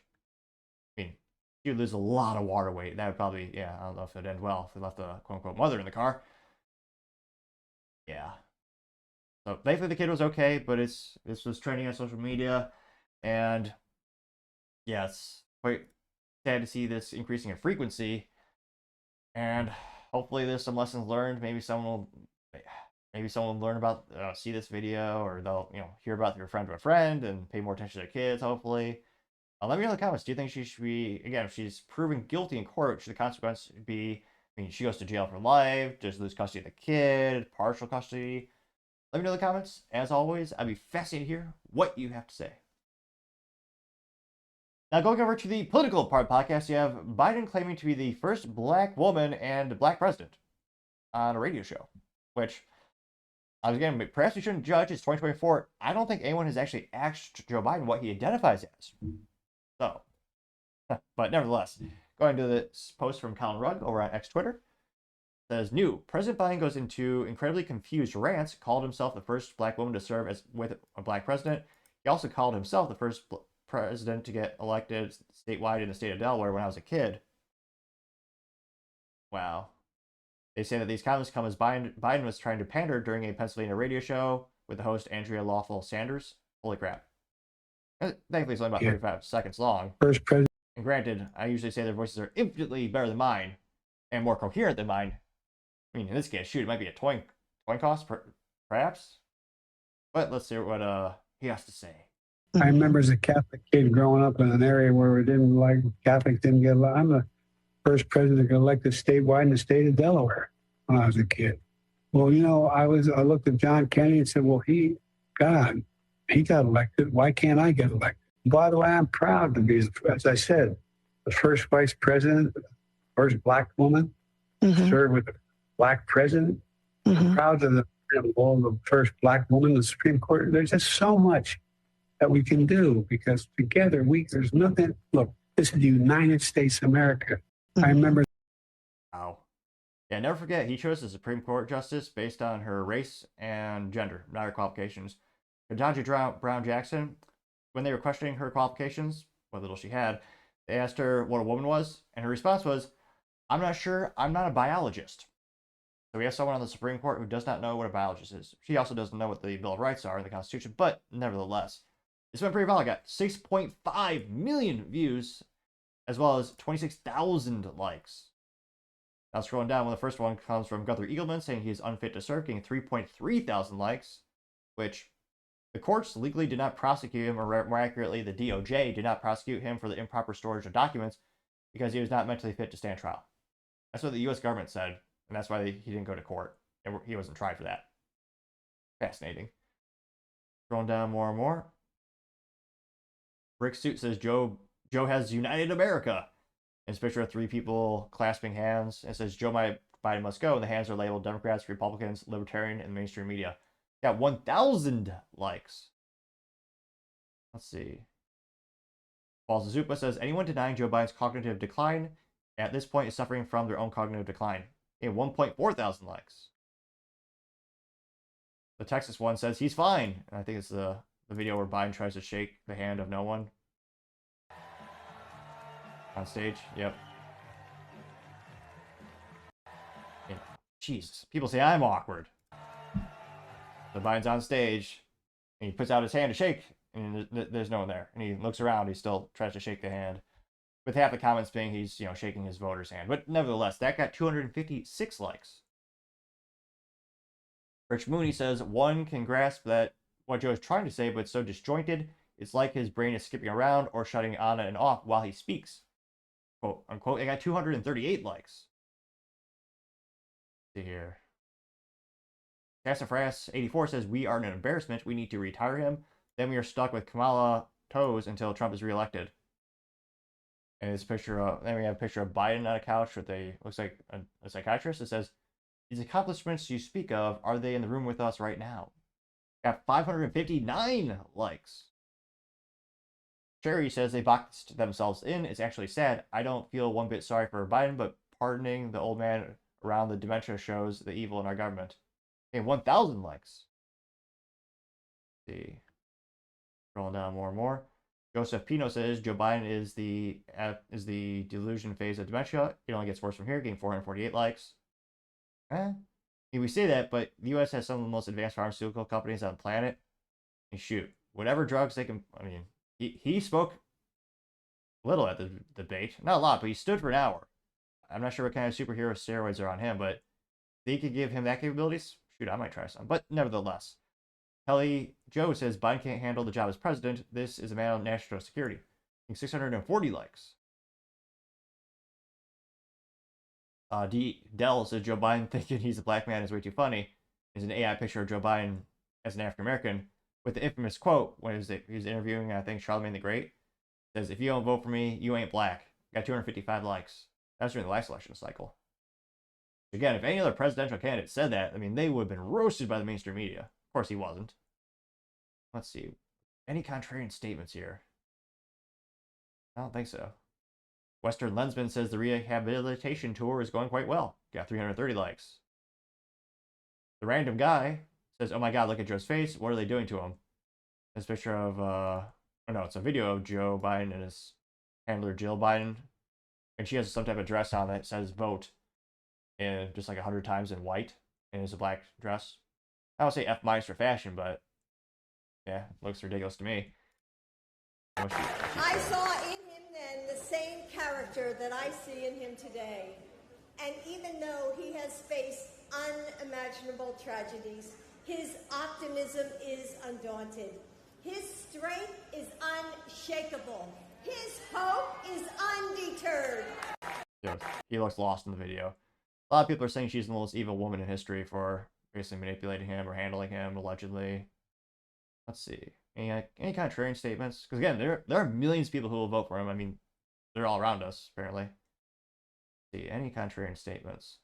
I mean, she would lose a lot of water weight. That would probably, yeah, I don't know if it'd end well if we left the quote-unquote mother in the car. Yeah. So thankfully the kid was okay, but this was trending on social media, and yeah, it's quite sad to see this increasing in frequency. And hopefully there's some lessons learned. Maybe someone will learn about, see this video, or they'll hear about your friend to a friend and pay more attention to their kids. Hopefully, let me know in the comments. Do you think she should be, again, if she's proven guilty in court, should the consequence be? I mean, she goes to jail for life, just lose custody of the kid, partial custody. Let me know in the comments. As always, I'd be fascinated to hear what you have to say. Now, going over to the political part of the podcast, you have Biden claiming to be the first black woman and black president on a radio show, which, again, perhaps we shouldn't judge. It's 2024. I don't think anyone has actually asked Joe Biden what he identifies as. So, but nevertheless, going to this post from Colin Rugg over on X Twitter, says, new, President Biden goes into incredibly confused rants, called himself the first black woman to serve as with a black president. He also called himself the first president to get elected statewide in the state of Delaware when I was a kid. Wow. They say that these comments come as Biden was trying to pander during a Pennsylvania radio show with the host Andrea Lawful Sanders. Holy crap. Thankfully, it's only about 35 seconds long. First president. And granted, I usually say their voices are infinitely better than mine and more coherent than mine. I mean, in this case, shoot, it might be a coin cost, perhaps. But let's hear what he has to say. I remember as a Catholic kid growing up in an area where we didn't like Catholics didn't get elected. I'm the first president to get elected statewide in the state of Delaware when I was a kid. Well, I looked at John Kennedy and said, well, he got elected. Why can't I get elected? By the way, I'm proud to be, as I said, the first vice president, first black woman to serve with a black president. I'm proud of the first black woman in the Supreme Court. There's just so much that we can do because together there's nothing. Look, this is the United States of America. I remember. Wow. Yeah, never forget, he chose the Supreme Court justice based on her race and gender, not her qualifications. Ketanji Brown Jackson, when they were questioning her qualifications, what little she had, they asked her what a woman was, and her response was, I'm not sure, I'm not a biologist. So we have someone on the Supreme Court who does not know what a biologist is. She also doesn't know what the Bill of Rights are in the Constitution, but nevertheless, it's been pretty viral. I got 6.5 million views, as well as 26,000 likes. Now scrolling down, the first one comes from Guthrie Eagleman saying he's unfit to serve, getting 3.3 thousand likes, which the courts legally did not prosecute him, or more accurately, the DOJ did not prosecute him for the improper storage of documents because he was not mentally fit to stand trial. That's what the U.S. government said, and that's why he didn't go to court, and he wasn't tried for that. Fascinating. Scrolling down more and more. Rick Suit says Joe has united America. And it's a picture of 3 people clasping hands. And it says Joe Biden must go. And the hands are labeled Democrats, Republicans, Libertarian, and the mainstream media. Got 1,000 likes. Let's see. Paul Zupa says anyone denying Joe Biden's cognitive decline at this point is suffering from their own cognitive decline. 1.4 thousand likes. The Texas one says he's fine. And I think it's the video where Biden tries to shake the hand of no one. On stage, yep. Jesus, people say I'm awkward. So Biden's on stage, and he puts out his hand to shake, and there's no one there. And he looks around, he still tries to shake the hand. With half the comments being he's, shaking his voter's hand. But nevertheless, that got 256 likes. Rich Mooney says, one can grasp that what Joe is trying to say, but it's so disjointed, it's like his brain is skipping around or shutting on and off while he speaks. Quote, unquote. It got 238 likes. Let's see here. Sassafras 84 says, we are an embarrassment. We need to retire him. Then we are stuck with Kamala toes until Trump is reelected. And it's a picture of, then we have a picture of Biden on a couch with looks like a psychiatrist. It says, these accomplishments you speak of, are they in the room with us right now? Got 559 likes. Sherry says they boxed themselves in. It's actually sad. I don't feel one bit sorry for Biden, but pardoning the old man around the dementia shows the evil in our government. 1,000 likes. Let's see. Scrolling down more and more. Joseph Pino says Joe Biden is the delusion phase of dementia. It only gets worse from here, getting 448 likes. We say that, but the U.S. has some of the most advanced pharmaceutical companies on the planet. And shoot, whatever drugs they can. I mean, he spoke little at the debate, not a lot, but he stood for an hour. I'm not sure what kind of superhero steroids are on him, but they could give him that capabilities. Shoot, I might try some. But nevertheless, Kelly Joe says Biden can't handle the job as president. This is a man of national security. 640 likes. Dell says Joe Biden thinking he's a black man is way too funny. Is an AI picture of Joe Biden as an African American with the infamous quote when he was interviewing, I think, Charlemagne the Great. Says, if you don't vote for me, you ain't black. Got 255 likes. That was during the last election cycle. Again, if any other presidential candidate said that, I mean, they would have been roasted by the mainstream media. Of course, he wasn't. Let's see. Any contrarian statements here? I don't think so. Western Lensman says the rehabilitation tour is going quite well. Got 330 likes. The random guy says, oh my god, look at Joe's face. What are they doing to him? This picture of, no, it's a video of Joe Biden and his handler Jill Biden. And she has some type of dress on that says vote. And just like 100 times in white. And it's a black dress. I don't say F- for fashion, but yeah, looks ridiculous to me. I saw in him then the same character that I see in him today. And even though he has faced unimaginable tragedies, his optimism is undaunted. His strength is unshakable. His hope is undeterred. Yes, he looks lost in the video. A lot of people are saying she's the most evil woman in history for basically manipulating him or handling him, allegedly. Let's see. Any contrarian statements? Because again, there are millions of people who will vote for him. I mean, they're all around us, apparently. Let's see, any contrarian statements?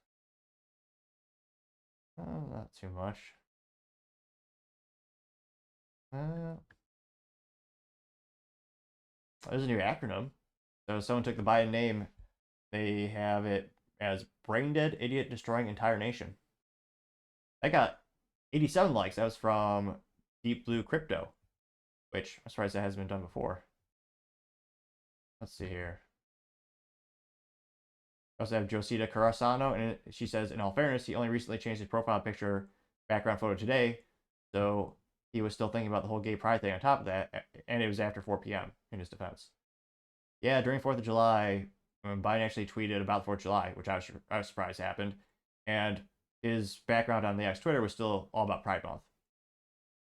Not too much. There's a new acronym. So someone took the Biden name. They have it as brain dead idiot destroying entire nation. That got 87 likes. That was from Deep Blue Crypto, which I'm surprised that hasn't been done before. Let's see here. We also have Josita Carasano, and she says, in all fairness, he only recently changed his profile picture background photo today, so he was still thinking about the whole gay pride thing on top of that, and it was after 4 p.m. in his defense. Yeah, during 4th of July, when Biden actually tweeted about 4th of July, which I was surprised happened, and his background on the X Twitter was still all about Pride Month,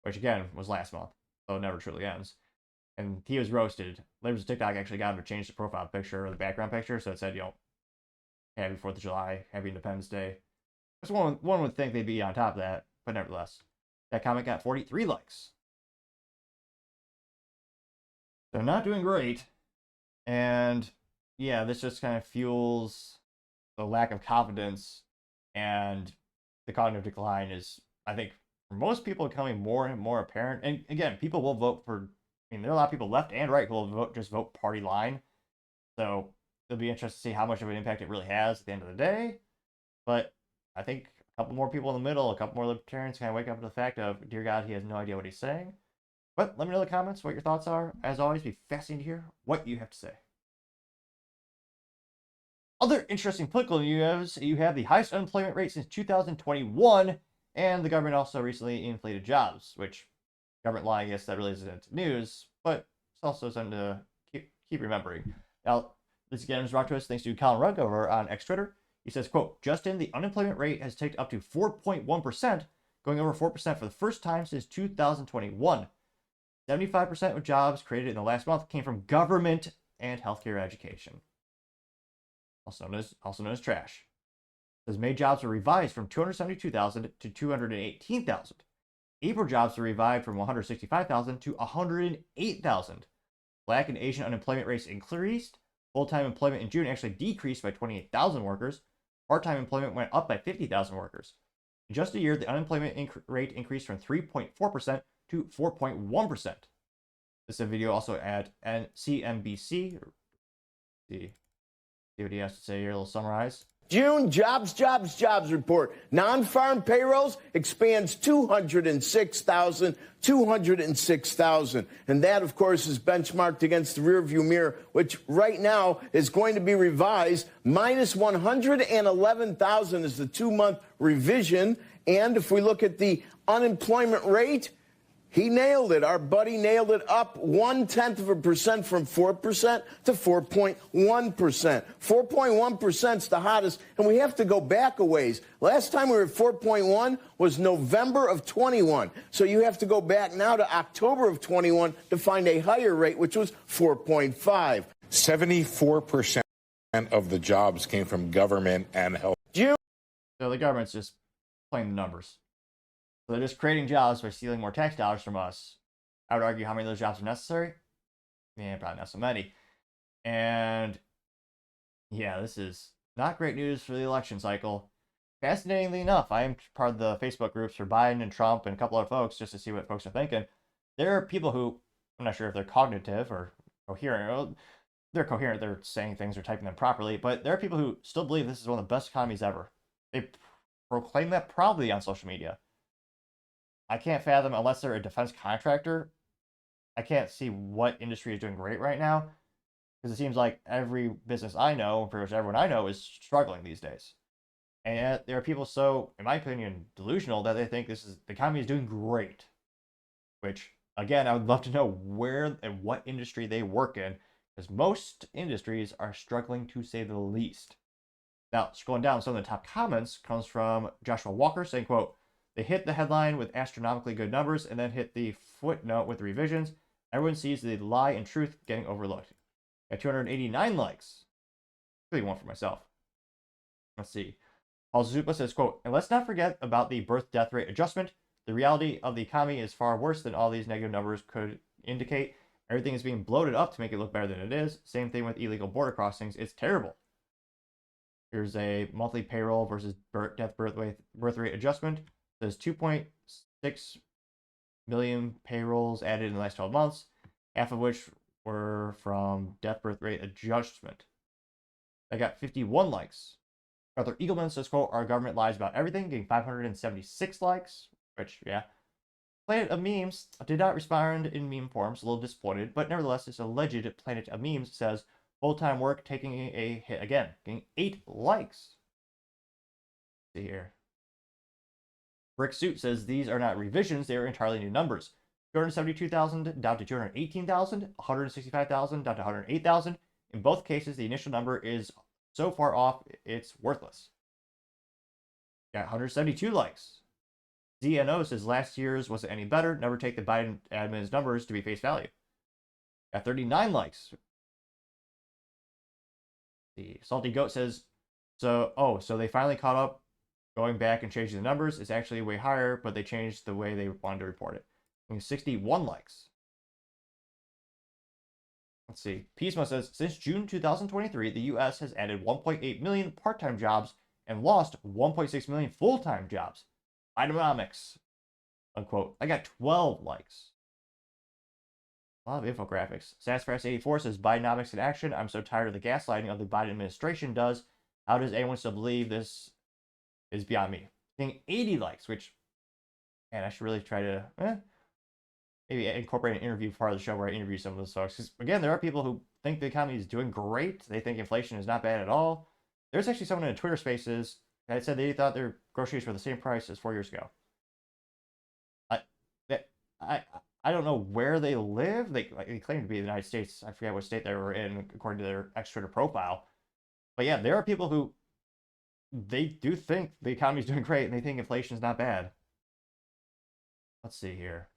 which again was last month, so it never truly ends. And he was roasted. Libs TikTok actually got him to change the profile picture or the background picture, so it said, Happy 4th of July, Happy Independence Day. Just one would think they'd be on top of that, but nevertheless. That comment got 43 likes. They're not doing great. And yeah, this just kind of fuels the lack of confidence, and the cognitive decline is, I think, for most people becoming more and more apparent. And again, people will vote for, I mean, there are a lot of people left and right who will vote party line. So it'll be interesting to see how much of an impact it really has at the end of the day. But I think a couple more people in the middle, a couple more libertarians kind of wake up to the fact of, dear God, he has no idea what he's saying. But let me know in the comments what your thoughts are. As always, be fascinating to hear what you have to say. Other interesting political news, you have the highest unemployment rate since 2021, and the government also recently inflated jobs, which government lie, I guess that really isn't news, but it's also something to keep remembering. Now, this again is brought to us thanks to Colin Rugg over on X Twitter. He says, quote, Justin, the unemployment rate has ticked up to 4.1%, going over 4% for the first time since 2021. 75% of jobs created in the last month came from government and healthcare education. Also known as trash. It says May jobs were revised from 272,000 to 218,000. April jobs were revised from 165,000 to 108,000. Black and Asian unemployment rates increased. Full-time employment in June actually decreased by 28,000 workers. Part-time employment went up by 50,000 workers. In just a year, the unemployment rate increased from 3.4% to 4.1%. This is a video also at CNBC. See what he has to say here, a little summarize. June jobs report. Non-farm payrolls expands 206,000. And that, of course, is benchmarked against the rearview mirror, which right now is going to be revised. Minus 111,000 is the 2-month revision. And if we look at the unemployment rate, he nailed it. Our buddy nailed it up 0.1% from 4% to 4.1%. 4.1% is the hottest, and we have to go back a ways. Last time we were at 4.1 was November of 21. So you have to go back now to October of 21 to find a higher rate, which was 4.5. 74% of the jobs came from government and health. So the government's just playing the numbers. So they're just creating jobs by stealing more tax dollars from us. I would argue how many of those jobs are necessary? Yeah, probably not so many. And yeah, this is not great news for the election cycle. Fascinatingly enough, I am part of the Facebook groups for Biden and Trump and a couple other folks just to see what folks are thinking. There are people who, I'm not sure if they're cognitive or coherent. They're coherent, they're saying things or typing them properly, but there are people who still believe this is one of the best economies ever. They proclaim that proudly on social media. I can't fathom, unless they're a defense contractor, I can't see what industry is doing great right now, because it seems like every business I know, pretty much everyone I know, is struggling these days. And yet there are people so, in my opinion, delusional that they think the economy is doing great. Which, again, I would love to know where and what industry they work in, because most industries are struggling to say the least. Now, scrolling down, some of the top comments comes from Joshua Walker saying, quote, they hit the headline with astronomically good numbers and then hit the footnote with the revisions. Everyone sees the lie and truth getting overlooked. Got 289 likes. Really one for myself. Let's see. Paul Zupa says, quote, and let's not forget about the birth-death rate adjustment. The reality of the economy is far worse than all these negative numbers could indicate. Everything is being bloated up to make it look better than it is. Same thing with illegal border crossings. It's terrible. Here's a monthly payroll versus birth rate adjustment. There's 2.6 million payrolls added in the last 12 months, half of which were from birth rate adjustment. I got 51 likes. Arthur Eagleman says, quote, our government lies about everything, getting 576 likes, which, yeah. Planet of Memes did not respond in meme forms, a little disappointed, but nevertheless, this alleged Planet of Memes says, full-time work taking a hit again, getting 8 likes. Let's see here. Brick Suit says these are not revisions, they are entirely new numbers. 272,000 down to 218,000, 165,000 down to 108,000. In both cases, the initial number is so far off, it's worthless. Got 172 likes. ZNO says last year's wasn't any better. Never take the Biden admin's numbers to be face value. Got 39 likes. The Salty Goat says, so they finally caught up. Going back and changing the numbers is actually way higher, but they changed the way they wanted to report it. 61 likes. Let's see. Pismo says, since June 2023, the U.S. has added 1.8 million part-time jobs and lost 1.6 million full-time jobs. Bidenomics, unquote. I got 12 likes. A lot of infographics. Sassfrass84 says, Bidenomics in action. I'm so tired of the gaslighting of the Biden administration does. How does anyone still believe this is beyond me? Getting 80 likes, which, man, I should really try to maybe incorporate an interview part of the show where I interview some of those folks. Because, again, there are people who think the economy is doing great. They think inflation is not bad at all. There's actually someone in Twitter Spaces that said they thought their groceries were the same price as 4 years ago. I don't know where they live. They claim to be in the United States. I forget what state they were in according to their X-Twitter profile. But yeah, there are people who they do think the economy is doing great and they think inflation is not bad. Let's see here.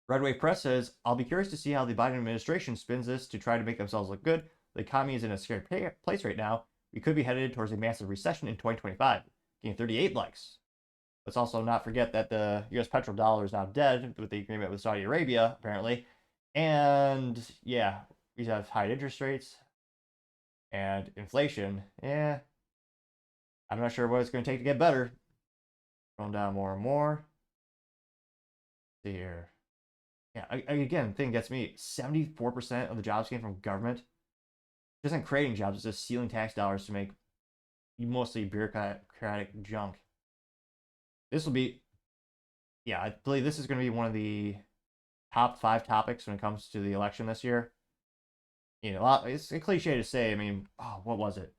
Red Wave Press says, I'll be curious to see how the Biden administration spins this to try to make themselves look good. The economy is in a scary place right now. We could be headed towards a massive recession in 2025. Getting 38 likes. Let's also not forget that the U.S. petrodollar is now dead with the agreement with Saudi Arabia, apparently. And yeah, we have high interest rates and inflation. Yeah, I'm not sure what it's going to take to get better. Going down more and more. Let's see here. Yeah, again, thing gets me, 74% of the jobs came from government. It isn't creating jobs, it's just stealing tax dollars to make mostly bureaucratic junk. This will be, yeah, I believe this is going to be one of the top 5 topics when it comes to the election this year. You know, it's a cliche to say. I mean, what was it?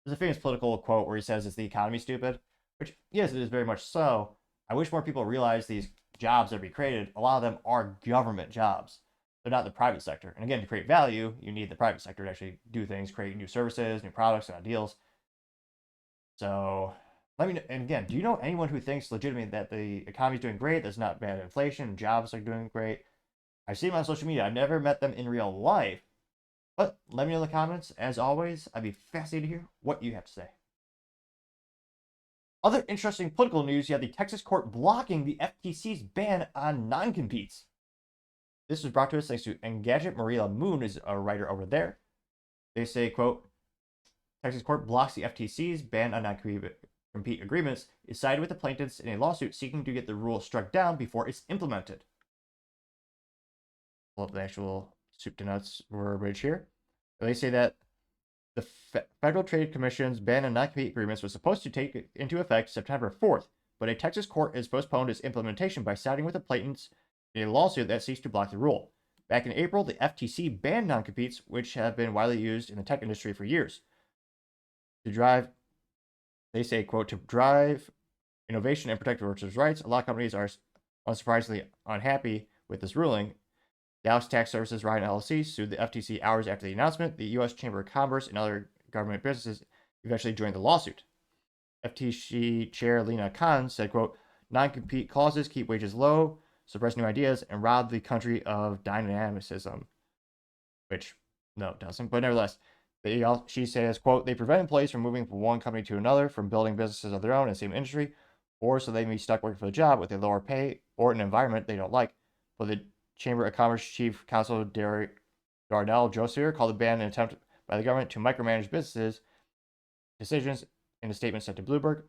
There's a famous political quote where he says, "Is the economy stupid?" Which, yes, it is very much so. I wish more people realize these jobs that we created, a lot of them are government jobs. They're not the private sector. And again, to create value, you need the private sector to actually do things, create new services, new products, and ideals. So let me know, and again, do you know anyone who thinks legitimately that the economy is doing great, there's not bad inflation, jobs are doing great? I've seen them on social media. I've never met them in real life. But let me know in the comments. As always, I'd be fascinated to hear what you have to say. Other interesting political news, you have the Texas court blocking the FTC's ban on non-competes. This was brought to us thanks to Engadget. Maria Moon is a writer over there. They say, quote, Texas court blocks the FTC's ban on non-compete agreements, is sided with the plaintiffs in a lawsuit seeking to get the rule struck down before it's implemented. Pull up the actual soup to nuts verbiage here. They say that the Federal Trade Commission's ban on non-compete agreements was supposed to take into effect September 4th, but a Texas court has postponed its implementation by siding with the plaintiffs in a lawsuit that seeks to block the rule. Back in April, the FTC banned non-competes, which have been widely used in the tech industry for years. To drive, they say, quote, to drive innovation and protect workers' rights, a lot of companies are unsurprisingly unhappy with this ruling. Dallas Tax Services Ryan LLC sued the FTC hours after the announcement. The U.S. Chamber of Commerce and other government businesses eventually joined the lawsuit. FTC Chair Lena Khan said, quote, non-compete clauses keep wages low, suppress new ideas, and rob the country of dynamicism. Which, no, it doesn't. But nevertheless, she says, quote, they prevent employees from moving from one company to another, from building businesses of their own in the same industry, or so they may be stuck working for the job with a lower pay or an environment they don't like. But the Chamber of Commerce Chief Counsel Darnell Josier called the ban an attempt by the government to micromanage businesses' decisions in a statement sent to Bloomberg.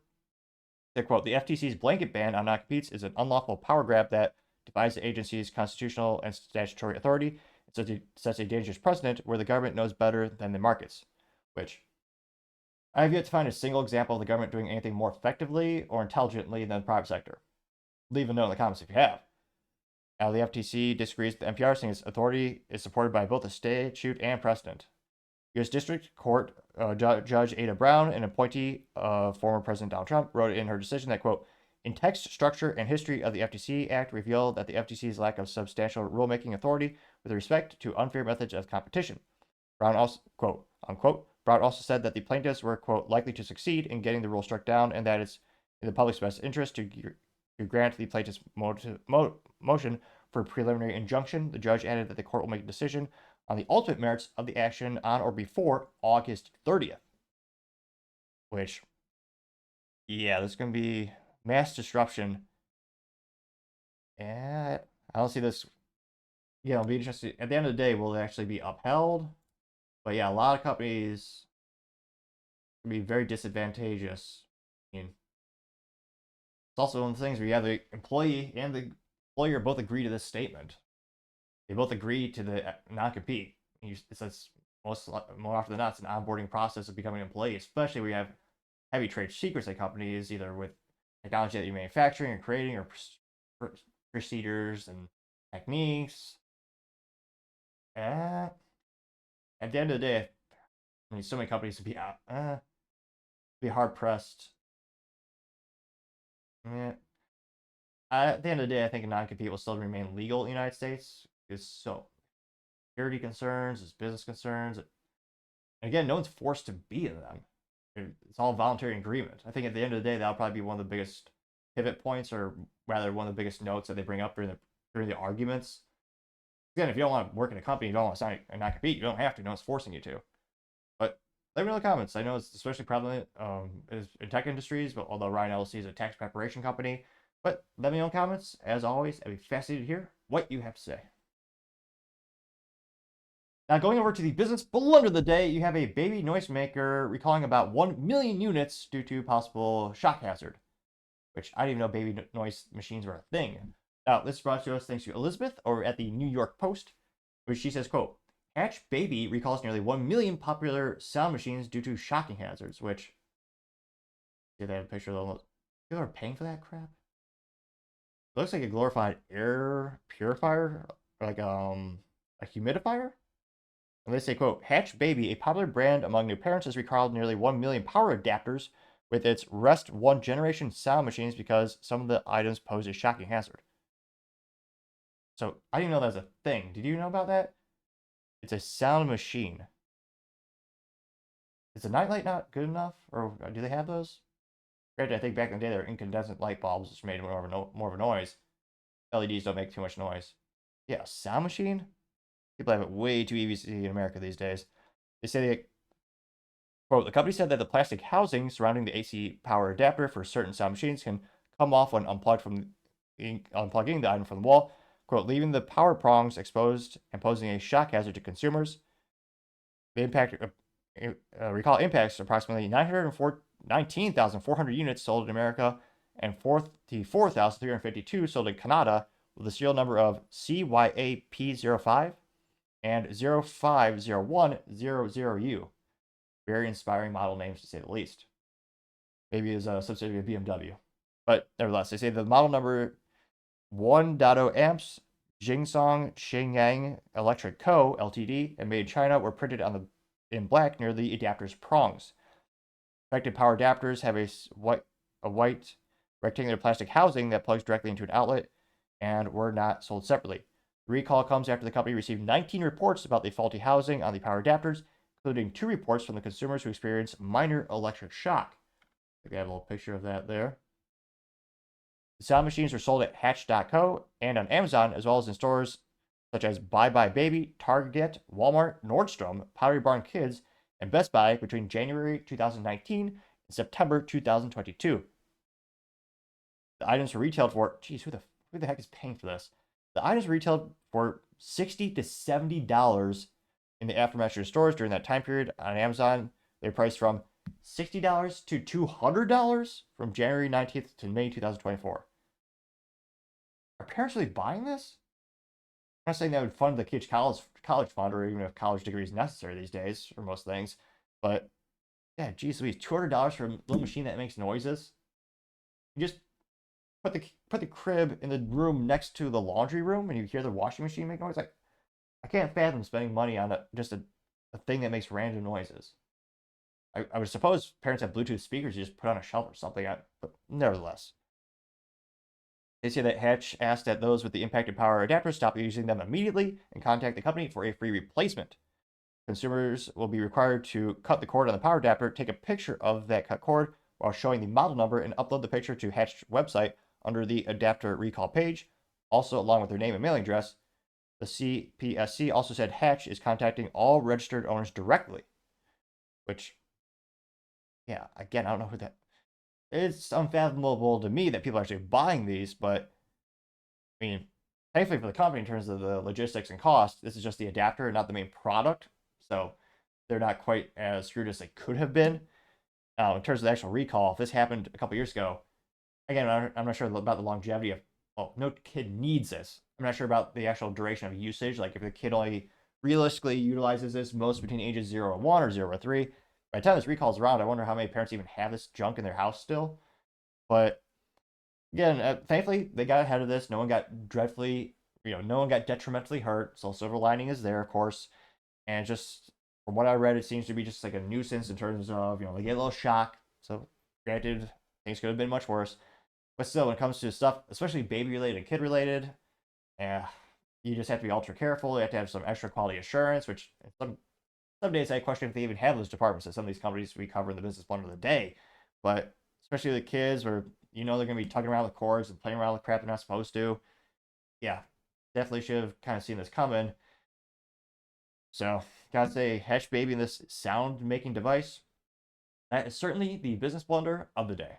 They quote, the FTC's blanket ban on non-competes is an unlawful power grab that defies the agency's constitutional and statutory authority and sets a dangerous precedent where the government knows better than the markets. Which, I have yet to find a single example of the government doing anything more effectively or intelligently than the private sector. Leave a note in the comments if you have. Now, the FTC disagrees with the NPR, saying its authority is supported by both the statute and precedent. U.S. District Court Judge Ada Brown, an appointee of former President Donald Trump, wrote in her decision that, quote, in text, structure, and history of the FTC Act reveal that the FTC's lack of substantial rulemaking authority with respect to unfair methods of competition. Brown also, quote, unquote, Brown also said that the plaintiffs were, quote, likely to succeed in getting the rule struck down and that it's in the public's best interest to grant the plaintiff's motion for a preliminary injunction. The judge added that the court will make a decision on the ultimate merits of the action on or before August 30th. Which, yeah, there's going to be mass disruption. And I don't see this. yeah, it'll be interesting. At the end of the day, will it actually be upheld? But yeah, a lot of companies can be very disadvantageous. I mean, it's also one of the things where you have the employee and the employer both agree to this statement. They both agree to the non-compete. It says more often than not, it's an onboarding process of becoming an employee, especially where you have heavy trade secrets at companies, either with technology that you're manufacturing or creating, or procedures and techniques. At the end of the day, I mean, so many companies would be hard pressed. Yeah. At the end of the day, I think a non-compete will still remain legal in the United States. Because so security concerns, there's business concerns. And again, no one's forced to be in them. It's all voluntary agreement. I think at the end of the day, that'll probably be one of the biggest pivot points, or rather one of the biggest notes that they bring up during the arguments. Again, if you don't want to work in a company, you don't want to sign a non-compete, you don't have to. No one's forcing you to. But let me know in the comments. I know it's especially prevalent in tech industries, but although Ryan LLC is a tax preparation company. But let me know in the comments. As always, I'd be fascinated to hear what you have to say. Now, going over to the business blunder of the day, you have a baby noisemaker recalling about 1 million units due to possible shock hazard, which I didn't even know baby noise machines were a thing. Now, this is brought to us thanks to Elizabeth over at the New York Post, which she says, quote, Hatch Baby recalls nearly 1 million popular sound machines due to shocking hazards, which, see, they have a picture of those. People are paying for that crap? It looks like a glorified air purifier, like a humidifier. And they say, quote, Hatch Baby, a popular brand among new parents, has recalled nearly 1 million power adapters with its Rest 1 generation sound machines because some of the items pose a shocking hazard. So I didn't know that was a thing. Did you know about that? It's a sound machine. Is a nightlight not good enough? Or do they have those? Granted, I think back in the day, there were incandescent light bulbs, which made more of a noise. LEDs don't make too much noise. Yeah, a sound machine? People have it way too easy in America these days. They say quote, the company said that the plastic housing surrounding the AC power adapter for certain sound machines can come off when unplugging the item from the wall, quote, leaving the power prongs exposed and posing a shock hazard to consumers. The recall impacts approximately 19,400 units sold in America and 44,352 sold in Canada with the serial number of CYAP05 and 050100U. Very inspiring model names, to say the least. Maybe is a subsidiary of BMW. But nevertheless, they say the model number 1.0 amps, Jingsong Shenyang Electric Co., Ltd., and made in China were printed in black near the adapter's prongs. Affected power adapters have a white rectangular plastic housing that plugs directly into an outlet and were not sold separately. The recall comes after the company received 19 reports about the faulty housing on the power adapters, including 2 reports from the consumers who experienced minor electric shock. I have a little picture of that there. The sound machines are sold at Hatch.co and on Amazon, as well as in stores such as Bye Bye Baby, Target, Walmart, Nordstrom, Pottery Barn Kids, and Best Buy between January 2019 and September 2022. The items were retailed for, geez, who the heck is paying for this? The items were retailed for $60 to $70 in the aftermarket stores during that time period. On Amazon, they're priced from $60 to $200 from January 19th to May 2024. Are parents really buying this? I'm not saying that would fund the kids' college fund, or even if college degree is necessary these days for most things. But yeah, geez, $200 for a little machine that makes noises. You just put the crib in the room next to the laundry room, and you hear the washing machine make noise. Like, I can't fathom spending money on just a thing that makes random noises. I would suppose parents have Bluetooth speakers you just put on a shelf or something, but nevertheless. They say that Hatch asked that those with the impacted power adapters stop using them immediately and contact the company for a free replacement. Consumers will be required to cut the cord on the power adapter, take a picture of that cut cord while showing the model number, and upload the picture to Hatch's website under the adapter recall page, also along with their name and mailing address. The CPSC also said Hatch is contacting all registered owners directly, which, yeah, again, I don't know who that... It's unfathomable to me that people are actually buying these, but, I mean, thankfully for the company in terms of the logistics and cost, this is just the adapter, not the main product. So they're not quite as screwed as they could have been. In terms of the actual recall, if this happened a couple years ago, again, I'm not sure about the longevity of, well, no kid needs this. I'm not sure about the actual duration of usage. Like if the kid only realistically utilizes this most between ages 0 and 1 or 0 and 3, by the time this recall's around, I wonder how many parents even have this junk in their house still. But again, thankfully, they got ahead of this. No one got dreadfully, no one got detrimentally hurt. So silver lining is there, of course. And just from what I read, it seems to be just like a nuisance in terms of, they get a little shock. So granted, things could have been much worse. But still, when it comes to stuff, especially baby-related and kid-related, you just have to be ultra careful. You have to have some extra quality assurance, which some days I question if they even have those departments that some of these companies we cover in the business blunder of the day. But especially the kids where they're going to be tugging around the cords and playing around with crap they're not supposed to. Yeah, definitely should have kind of seen this coming. So, gotta say, Hush Baby in this sound-making device, that is certainly the business blunder of the day.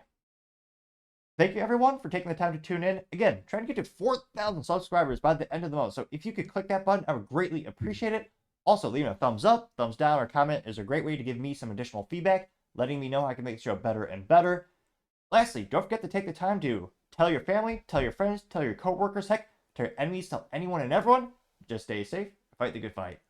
Thank you, everyone, for taking the time to tune in. Again, trying to get to 4,000 subscribers by the end of the month. So if you could click that button, I would greatly appreciate it. Also, leaving a thumbs up, thumbs down, or comment is a great way to give me some additional feedback, letting me know I can make the show better and better. Lastly, don't forget to take the time to tell your family, tell your friends, tell your coworkers, heck, tell your enemies, tell anyone and everyone. Just stay safe, fight the good fight.